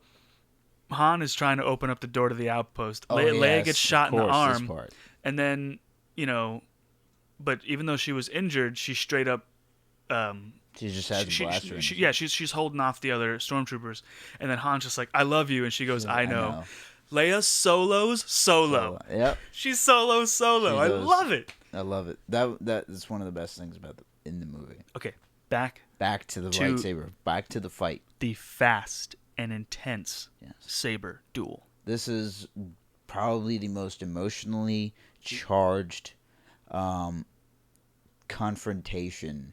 Han is trying to open up the door to the outpost. Leia gets shot in the arm, and then but even though she was injured, she straight up. She just has a blaster. She's holding off the other stormtroopers, and then Han's just like, "I love you," and she goes, "I know." Leia solos solo. Yep. She's solo. I love it. I love it. That is one of the best things about in the movie. Okay, back to the lightsaber. Back to the fight. The fast and intense saber duel. This is probably the most emotionally charged confrontation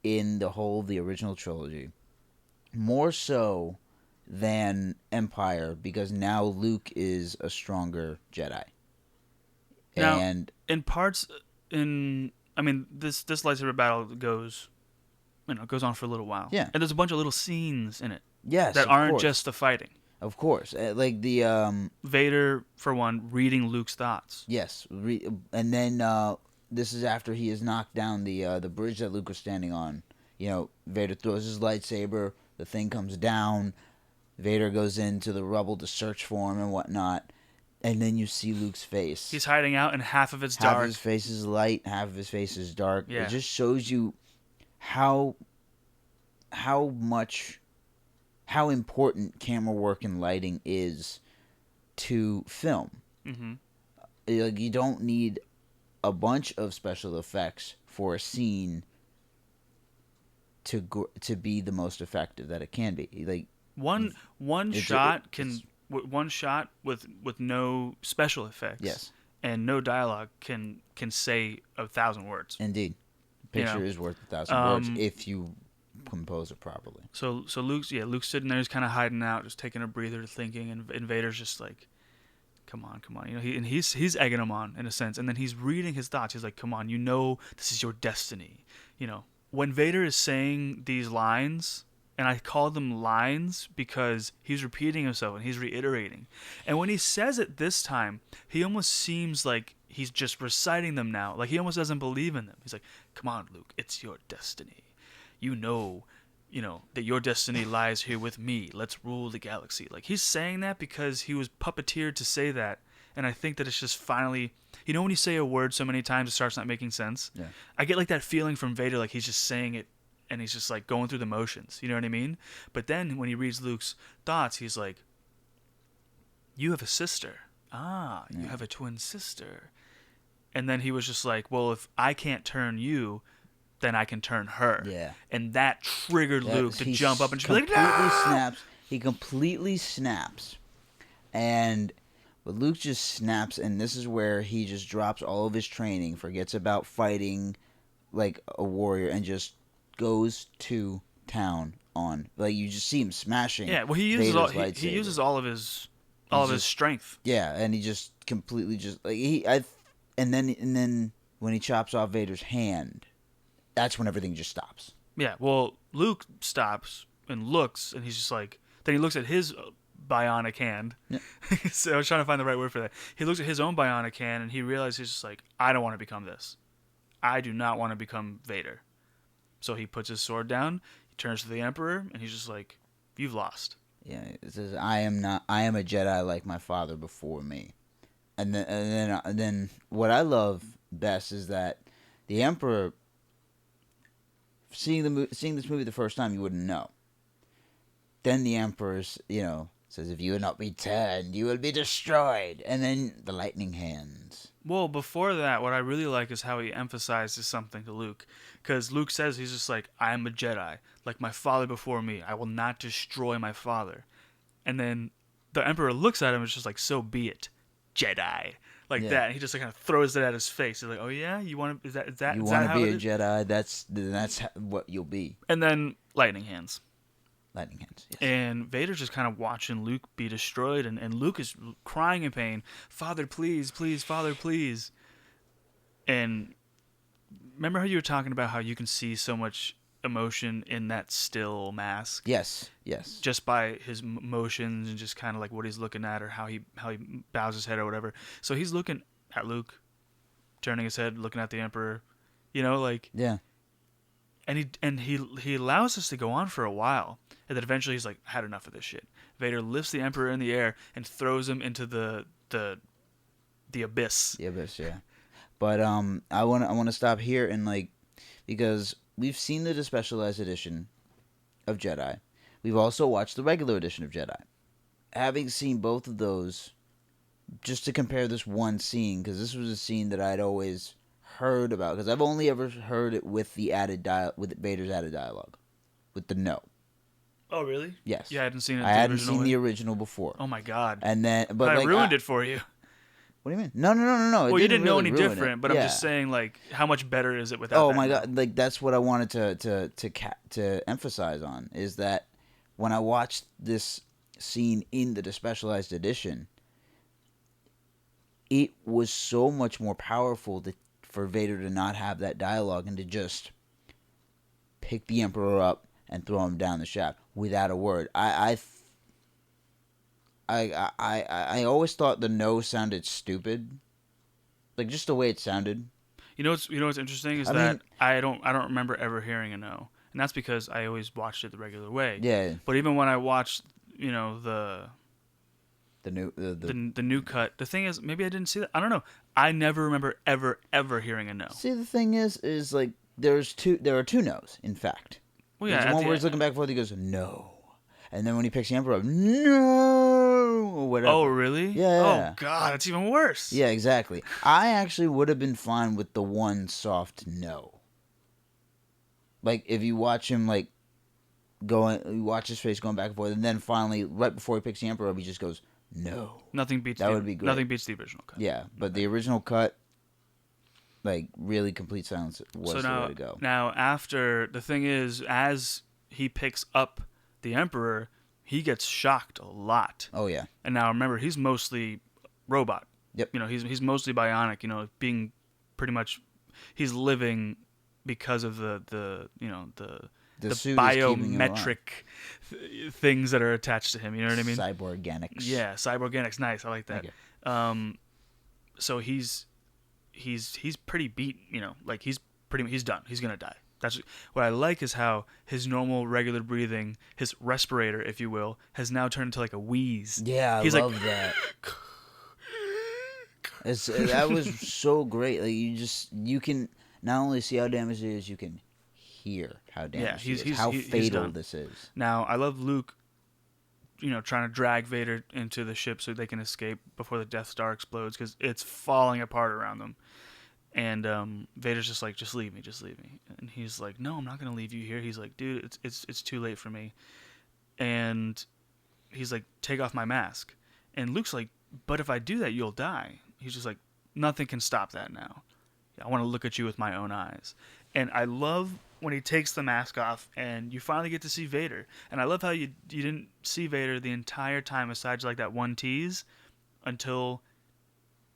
in the original trilogy. More so than Empire, because now Luke is a stronger Jedi. Now, and in parts, this lightsaber battle goes on for a little while. Yeah. And there's a bunch of little scenes in it. Yes, that aren't just the fighting. Of course, like the Vader, for one, reading Luke's thoughts. Yes, and then this is after he has knocked down the bridge that Luke was standing on. Vader throws his lightsaber. The thing comes down. Vader goes into the rubble to search for him and whatnot. And then you see Luke's face. He's hiding out, and half of it's dark. Half of his face is light, half of his face is dark. Yeah. It just shows you how important camera work and lighting is to film. Mm-hmm. Like, you don't need a bunch of special effects for a scene to be the most effective that it can be. Like one shot with no special effects. Yes. And no dialogue can say 1,000 words. Indeed, picture is worth 1,000 words if you compose it properly. So Luke's sitting there, he's kind of hiding out, just taking a breather, thinking, and Vader's just like, come on. He's egging him on in a sense, and then he's reading his thoughts. He's like, come on, this is your destiny. When Vader is saying these lines, and I call them lines because he's repeating himself and he's reiterating, and when he says it this time, he almost seems like he's just reciting them now. Like he almost doesn't believe in them. He's like, come on, Luke, it's your destiny. That your destiny lies here with me. Let's rule the galaxy. Like, he's saying that because he was puppeteered to say that. And I think that it's just finally, when you say a word so many times, it starts not making sense. Yeah. I get like that feeling from Vader, like he's just saying it and he's just like going through the motions. You know what I mean? But then when he reads Luke's thoughts, he's like, you have a sister. You have a twin sister. And then he was just like, well, if I can't turn you, then I can turn her. Yeah. And that triggered Luke to jump up and just be like, no! He completely snaps. But Luke just snaps, and this is where he just drops all of his training, forgets about fighting like a warrior, and just goes to town on. Like, you just see him smashing. Yeah, well, he uses all of his strength. Yeah, and he just completely and then when he chops off Vader's hand, that's when everything just stops. Yeah, well, Luke stops and looks, and he's just like, then he looks at his bionic hand. Yeah. So I was trying to find the right word for that. He looks at his own bionic hand, and he realizes he's just like, I don't want to become this. I do not want to become Vader. So he puts his sword down, he turns to the Emperor, and he's just like, you've lost. Yeah, it says, I am a Jedi like my father before me. And then what I love best is that the Emperor, seeing this movie the first time, you wouldn't know. then the Emperor's, says, if you will not be turned, you will be destroyed. And then the lightning hands. Well, before that, what I really like is how he emphasizes something to Luke. Because Luke says he's just like, I am a Jedi. Like my father before me. I will not destroy my father. And then the Emperor looks at him and is just like, so be it. Jedi. Like Yeah. that. And he just like kind of throws it at his face. He's like, oh yeah? You want to, is that You is want that to how be it a is? Jedi, that's what you'll be. And then lightning hands. Lightning hands, yes. And Vader's just kind of watching Luke be destroyed, and Luke is crying in pain. Father, please, please, Father, please. And remember how you were talking about how you can see so much emotion in that still mask? Yes. Just by his motions and just kind of like what he's looking at or how he bows his head or whatever. So he's looking at Luke, turning his head, looking at the Emperor. Yeah. And he allows us to go on for a while, and then eventually he's like, I had enough of this shit. Vader lifts the Emperor in the air and throws him into the abyss. The abyss, yeah. But I want to stop here and because we've seen the specialized edition of Jedi, we've also watched the regular edition of Jedi. Having seen both of those, just to compare this one scene, because this was a scene that I'd always heard about, because I've only ever heard it with the with Vader's added dialogue, with the no. Oh really? Yes. Yeah, I hadn't seen it. I hadn't seen the original before. Oh my god. And then, but I ruined it for you. What do you mean? No. Well, you didn't know any ruin different, it. but Yeah. I'm just saying, like, how much better is it without? Oh that my no? god! That's what I wanted to emphasize on, is that when I watched this scene in the specialized edition, it was so much more powerful for Vader to not have that dialogue and to just pick the Emperor up and throw him down the shaft without a word. I always thought the no sounded stupid, like just the way it sounded. You know what's interesting is I don't remember ever hearing a no, and that's because I always watched it the regular way. Yeah. But even when I watched, the new cut, the thing is, maybe I didn't see that. I don't know. I never remember ever hearing a no. See, the thing is like there are two no's, in fact. Well, yeah, There's one where he's looking back and forth, he goes, no. And then when he picks the Emperor up, no, or whatever. Oh, really? Yeah. Oh, God, it's even worse. Yeah, exactly. I actually would have been fine with the one soft no. Like, if you watch him, you watch his face going back and forth, and then finally, right before he picks the Emperor up, he just goes, no. Nothing beats would be great. Nothing beats the original cut. Yeah, but the original cut, really complete silence was the way to go. Now, after, the thing is, as he picks up the Emperor, he gets shocked a lot. Oh, yeah. And now, remember, he's mostly robot. Yep. He's mostly bionic, being pretty much, he's living because of the biometric things that are attached to him. You know what I mean? Cyborganics. Yeah, cyborganics. Nice. I like that. Okay. So he's pretty beat. He's done. He's gonna die. That's what I like, is how his normal regular breathing, his respirator, if you will, has now turned into like a wheeze. Yeah, I love that. That was so great. Like you can not only see how damaged it is, you can hear how damaged it is. How fatal this is. Now I love Luke, trying to drag Vader into the ship so they can escape before the Death Star explodes, because it's falling apart around them. And Vader's just like, just leave me. And he's like, no, I'm not gonna leave you here. He's like, dude, it's too late for me. And he's like, take off my mask. And Luke's like, but if I do that, you'll die. He's just like, nothing can stop that now. I want to look at you with my own eyes. And I love when he takes the mask off and you finally get to see Vader. And I love how you didn't see Vader the entire time, aside like that one tease, until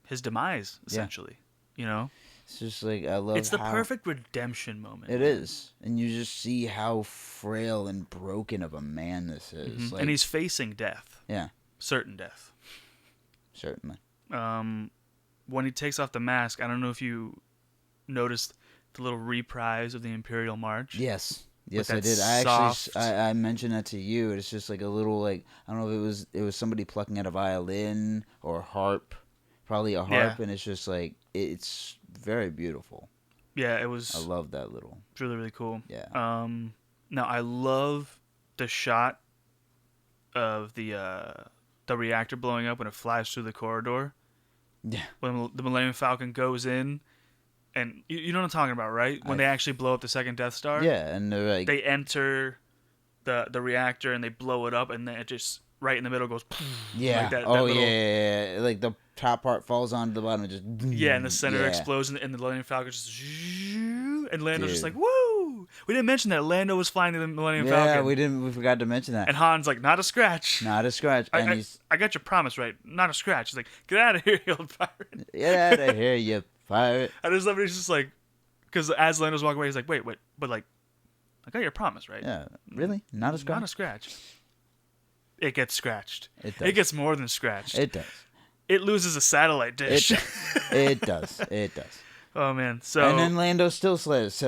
his demise, essentially. It's just like, I love it's the perfect redemption moment. It is. And you just see how frail and broken of a man this is. Mm-hmm. And he's facing death. Yeah. Certain death. Certainly. When he takes off the mask, I don't know if you noticed the little reprise of the Imperial March. Yes, I did. Soft... I mentioned that to you. It's just like a little, I don't know if it was somebody plucking at a violin or a harp, probably a harp, and it's just like, it's very beautiful. Yeah, it was. I love that little. It's really, really cool. Yeah. Now I love the shot of the reactor blowing up when it flies through the corridor. Yeah. When the Millennium Falcon goes in, and you know what I'm talking about, right? When they actually blow up the second Death Star. Yeah, and they're like, they enter the reactor and they blow it up, and then it just right in the middle goes. Yeah. Like that little, yeah. Like the top part falls onto the bottom and just. Yeah, and the center explodes, and the Millennium Falcon just. And Lando's just like, woo! We didn't mention that Lando was flying the Millennium Falcon. Yeah, we didn't. We forgot to mention that. And Han's like, not a scratch. Not a scratch. I got your promise right. Not a scratch. He's like, get out of here, you old pirate. Get out of here, you pirate. I just love it. He's just like, because as Lando's walking away, he's like, wait, but like, I got your promise, right? Yeah, really? Not a scratch? Not a scratch. It gets scratched. It does. It gets more than scratched. It does. It loses a satellite dish. It does. It does. Oh man! So and then Lando still says,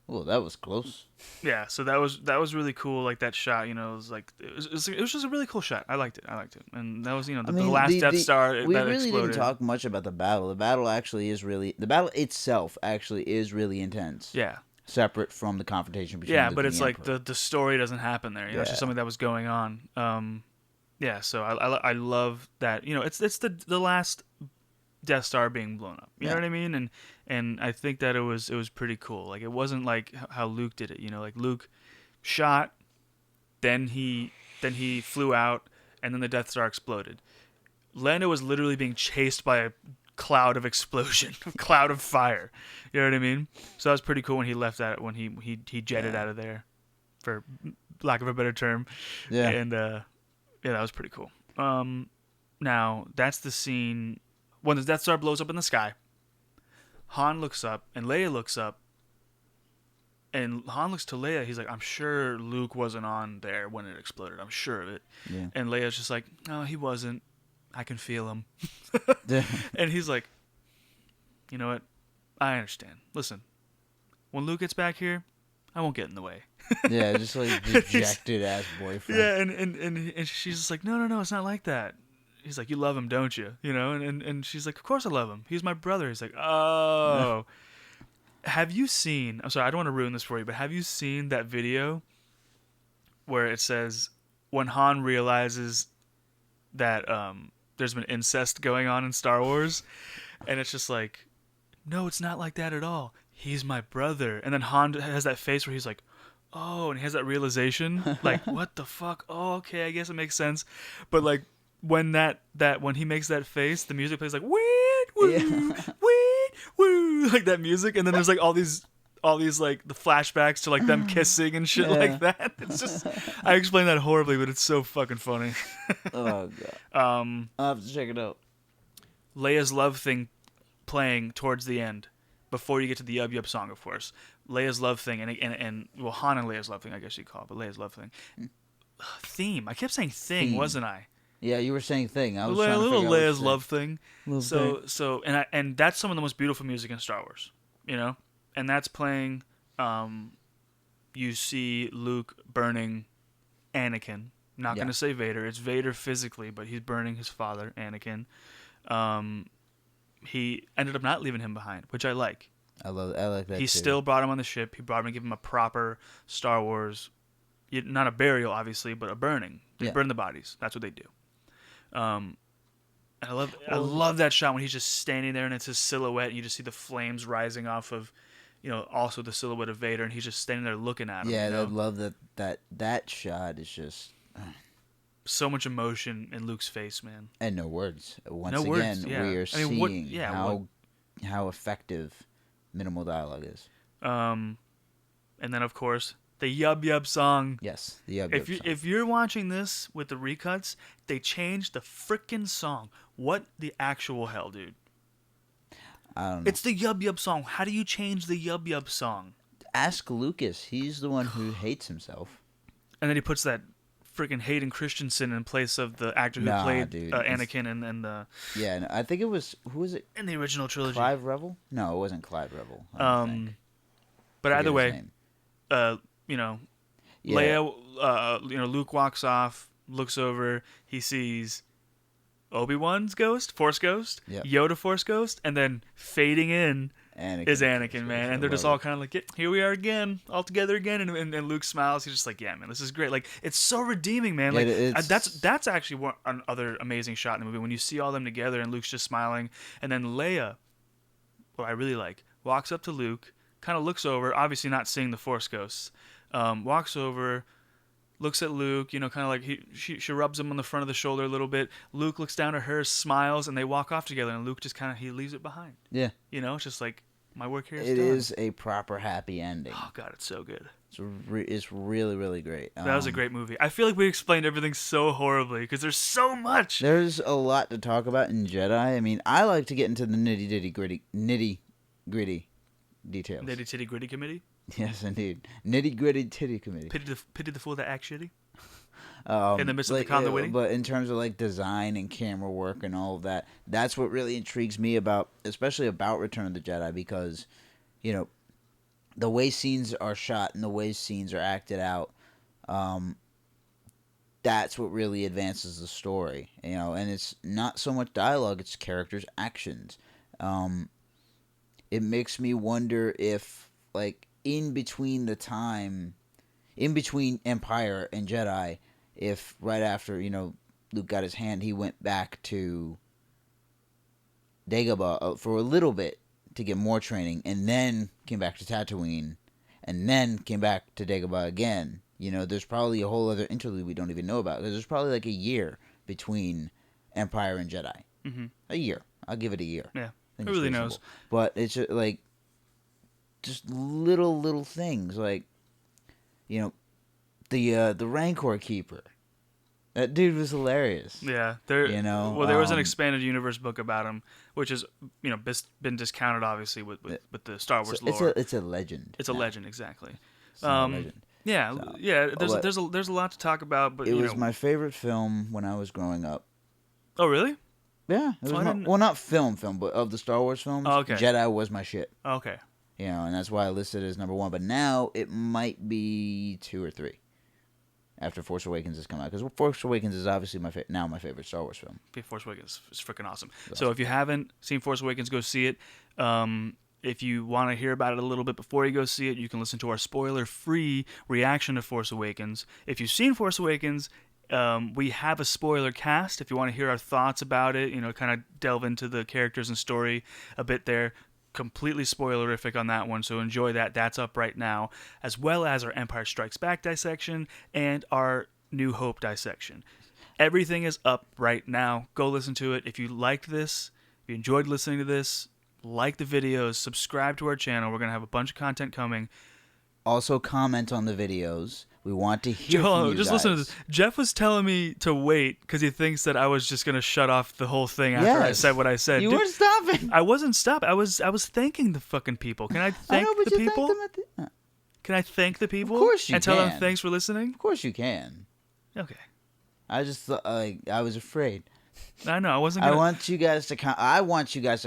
"Oh, that was close." Yeah, so that was really cool. Like that shot, it was like it was just a really cool shot. I liked it, and that was the last Death Star we that really exploded. didn't talk much about the battle. The battle itself actually is really intense. Yeah. Separate from the confrontation between. Yeah, but it's like the story doesn't happen there. It's just something that was going on. Yeah, so I love that. It's the last Death Star being blown up. You know what I mean? And I think that it was pretty cool. Like it wasn't like how Luke did it. Like Luke shot, then he flew out, and then the Death Star exploded. Lando was literally being chased by a cloud of explosion, a cloud of fire. You know what I mean? So that was pretty cool when he left that, when he jetted out of there, for lack of a better term. Yeah. And that was pretty cool. Now that's the scene when the Death Star blows up in the sky. Han looks up and Leia looks up, and Han looks to Leia. He's like, "I'm sure Luke wasn't on there when it exploded. I'm sure of it." Yeah. And Leia's just like, "No, he wasn't. I can feel him." And he's like, "You know what? I understand. Listen, when Luke gets back here, I won't get in the way." Yeah, just like dejected ass boyfriend. Yeah, and she's just like, no, it's not like that. He's like, "You love him, don't you?" And she's like, "Of course I love him. He's my brother." He's like, "Oh." Have you seen? I'm sorry, I don't want to ruin this for you, but have you seen that video where it says when Han realizes that there's been incest going on in Star Wars, and it's just like, "No, it's not like that at all. He's my brother." And then Han has that face where he's like, "Oh," and he has that realization, like, "What the fuck? Oh, okay, I guess it makes sense." But like when when he makes that face, the music plays like wee woo wee woo, like that music, and then there's like all these like the flashbacks to like them kissing and shit like that. It's just, I explained that horribly, but it's so fucking funny. Oh god. I'll have to check it out. Leia's love thing playing towards the end, before you get to the Yub Yub song, of course. Leia's love thing, and well, Han and Leia's love thing, I guess you call it, but Leia's love thing. Theme. I kept saying thing, wasn't I? Yeah, you were saying thing. I was a trying to little figure out Leia's love thing. So and that's some of the most beautiful music in Star Wars, and that's playing. You see Luke burning Anakin. Not going to say Vader. It's Vader physically, but he's burning his father, Anakin. He ended up not leaving him behind, which I like. I like that. He still brought him on the ship. He brought him to give him a proper Star Wars, not a burial, obviously, but a burning. They burn the bodies. That's what they do. I love that shot when he's just standing there and it's his silhouette, and you just see the flames rising off of, also the silhouette of Vader, and he's just standing there looking at him. Yeah, I love that shot is just so much emotion in Luke's face, man. And no words. Once no again, words, yeah. we are seeing how effective minimal dialogue is. And then of course the Yub Yub song. Yes, the Yub Yub song. If you're watching this with the recuts, they changed the frickin' song. What the actual hell, dude? I don't know. It's the Yub Yub song. How do you change the Yub Yub song? Ask Lucas. He's the one who hates himself. And then he puts that freaking Hayden Christensen in place of the actor who played Anakin and the... Yeah, no, I think it was... Who was it? In the original trilogy. Clive Revel? No, it wasn't Clive Revel. But either way, Leia, Luke walks off, looks over, he sees Obi-Wan's ghost, Force ghost, Yoda Force ghost, and then fading in is Anakin, man. And they're just all kind of like, here we are again, all together again. And Luke smiles. He's just like, yeah, man, this is great. Like, it's so redeeming, man. Like, that's actually another amazing shot in the movie when you see all them together and Luke's just smiling. And then Leia, what I really like, walks up to Luke, kind of looks over, obviously not seeing the Force ghosts, walks over, looks at Luke, kind of like she rubs him on the front of the shoulder a little bit. Luke looks down at her, smiles, and they walk off together. And Luke just he leaves it behind. Yeah. It's just like, my work here is done. It done. is a proper happy ending. Oh, God, it's so good. It's really, really great. That was a great movie. I feel like we explained everything so horribly because there's so much. There's a lot to talk about in Jedi. I mean, I like to get into the nitty gritty details. Nitty titty gritty committee? Yes, indeed. Nitty gritty titty committee. Pity the fool that acts shitty? In the midst of the conduit. But in terms of like design and camera work and all of that, that's what really intrigues me especially about Return of the Jedi, because, the way scenes are shot and the way scenes are acted out, that's what really advances the story, and it's not so much dialogue, it's characters' actions. It makes me wonder if, like, in between Empire and Jedi, if right after, Luke got his hand, he went back to Dagobah for a little bit to get more training, and then came back to Tatooine, and then came back to Dagobah again. There's probably a whole other interlude we don't even know about, because there's probably like a year between Empire and Jedi. Mm-hmm. A year. I'll give it a year. Yeah, who really knows? But it's just, like, just little things, like, the Rancor Keeper. That dude was hilarious. Yeah, there was an expanded universe book about him, which is been discounted obviously with the Star Wars lore. It's a legend. It's a legend, exactly. It's a legend. Yeah, so, yeah. There's a lot to talk about, but it was my favorite film when I was growing up. Oh, really? Yeah, it was not film, but of the Star Wars films. Oh, okay. Jedi was my shit. Okay. And that's why I listed it as number 1. But now it might be 2 or 3. After Force Awakens has come out, because Force Awakens is obviously my favorite Star Wars film. Force Awakens is freaking awesome. So if you haven't seen Force Awakens, go see it. If you want to hear about it a little bit before you go see it, you can listen to our spoiler-free reaction to Force Awakens. If you've seen Force Awakens, we have a spoiler cast. If you want to hear our thoughts about it, kind of delve into the characters and story a bit there. Completely spoilerific on that one, so enjoy that. That's up right now, as well as our Empire Strikes Back dissection and our New Hope dissection. Everything is up right now. Go listen to it. If you liked this, if you enjoyed listening to this, like the videos, subscribe to our channel. We're going to have a bunch of content coming. Also comment on the videos. We want to hear from you just guys. Listen to this. Jeff was telling me to wait because he thinks that I was just going to shut off the whole thing after I said what I said. You weren't stopping. I wasn't stopping. I was thanking the fucking people. Can I thank the people? Can I thank the people? Of course you and can. tell them thanks for listening? Of course you can. Okay. I just thought, I was afraid. I know. I wasn't gonna... I want you guys to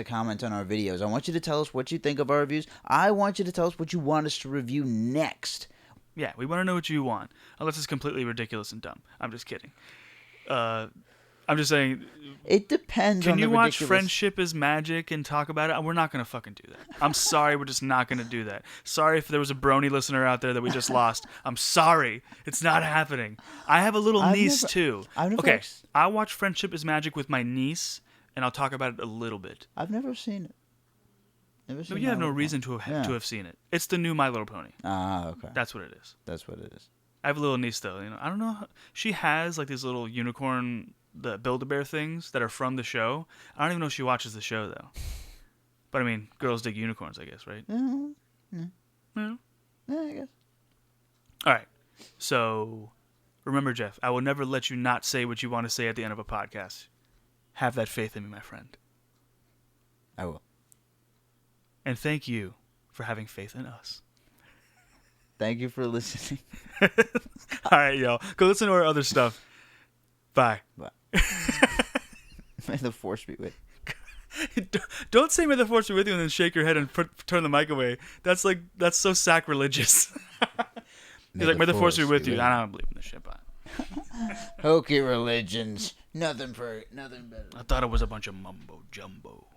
comment on our videos. I want you to tell us what you think of our reviews. I want you to tell us what you want us to review next. Yeah, we want to know what you want. Unless it's completely ridiculous and dumb. I'm just kidding. I'm just saying. It depends on the Can you watch ridiculous... Friendship is Magic and talk about it? We're not going to fucking do that. I'm sorry. We're just not going to do that. Sorry if there was a brony listener out there that we just lost. I'm sorry. It's not happening. I have a little niece, too. Okay, I watch Friendship is Magic with my niece, and I'll talk about it a little bit. I've never seen it. But you have no reason to have seen it. It's the new My Little Pony. Ah, okay. That's what it is. That's what it is. I have a little niece, though. I don't know. She has like these little unicorn, the Build-A-Bear things that are from the show. I don't even know if she watches the show, though. But, I mean, girls dig unicorns, I guess, right? Yeah, I guess. All right. So, remember, Jeff, I will never let you not say what you want to say at the end of a podcast. Have that faith in me, my friend. I will. And thank you for having faith in us. Thank you for listening. All right, y'all. Go listen to our other stuff. Bye. Bye. May the force be with you. Don't say may the force be with you and then shake your head and turn the mic away. That's so sacrilegious. He's like, may the force be with you. I don't believe in this shit, but... Hokey religions. Nothing better. I thought it was a bunch of mumbo jumbo.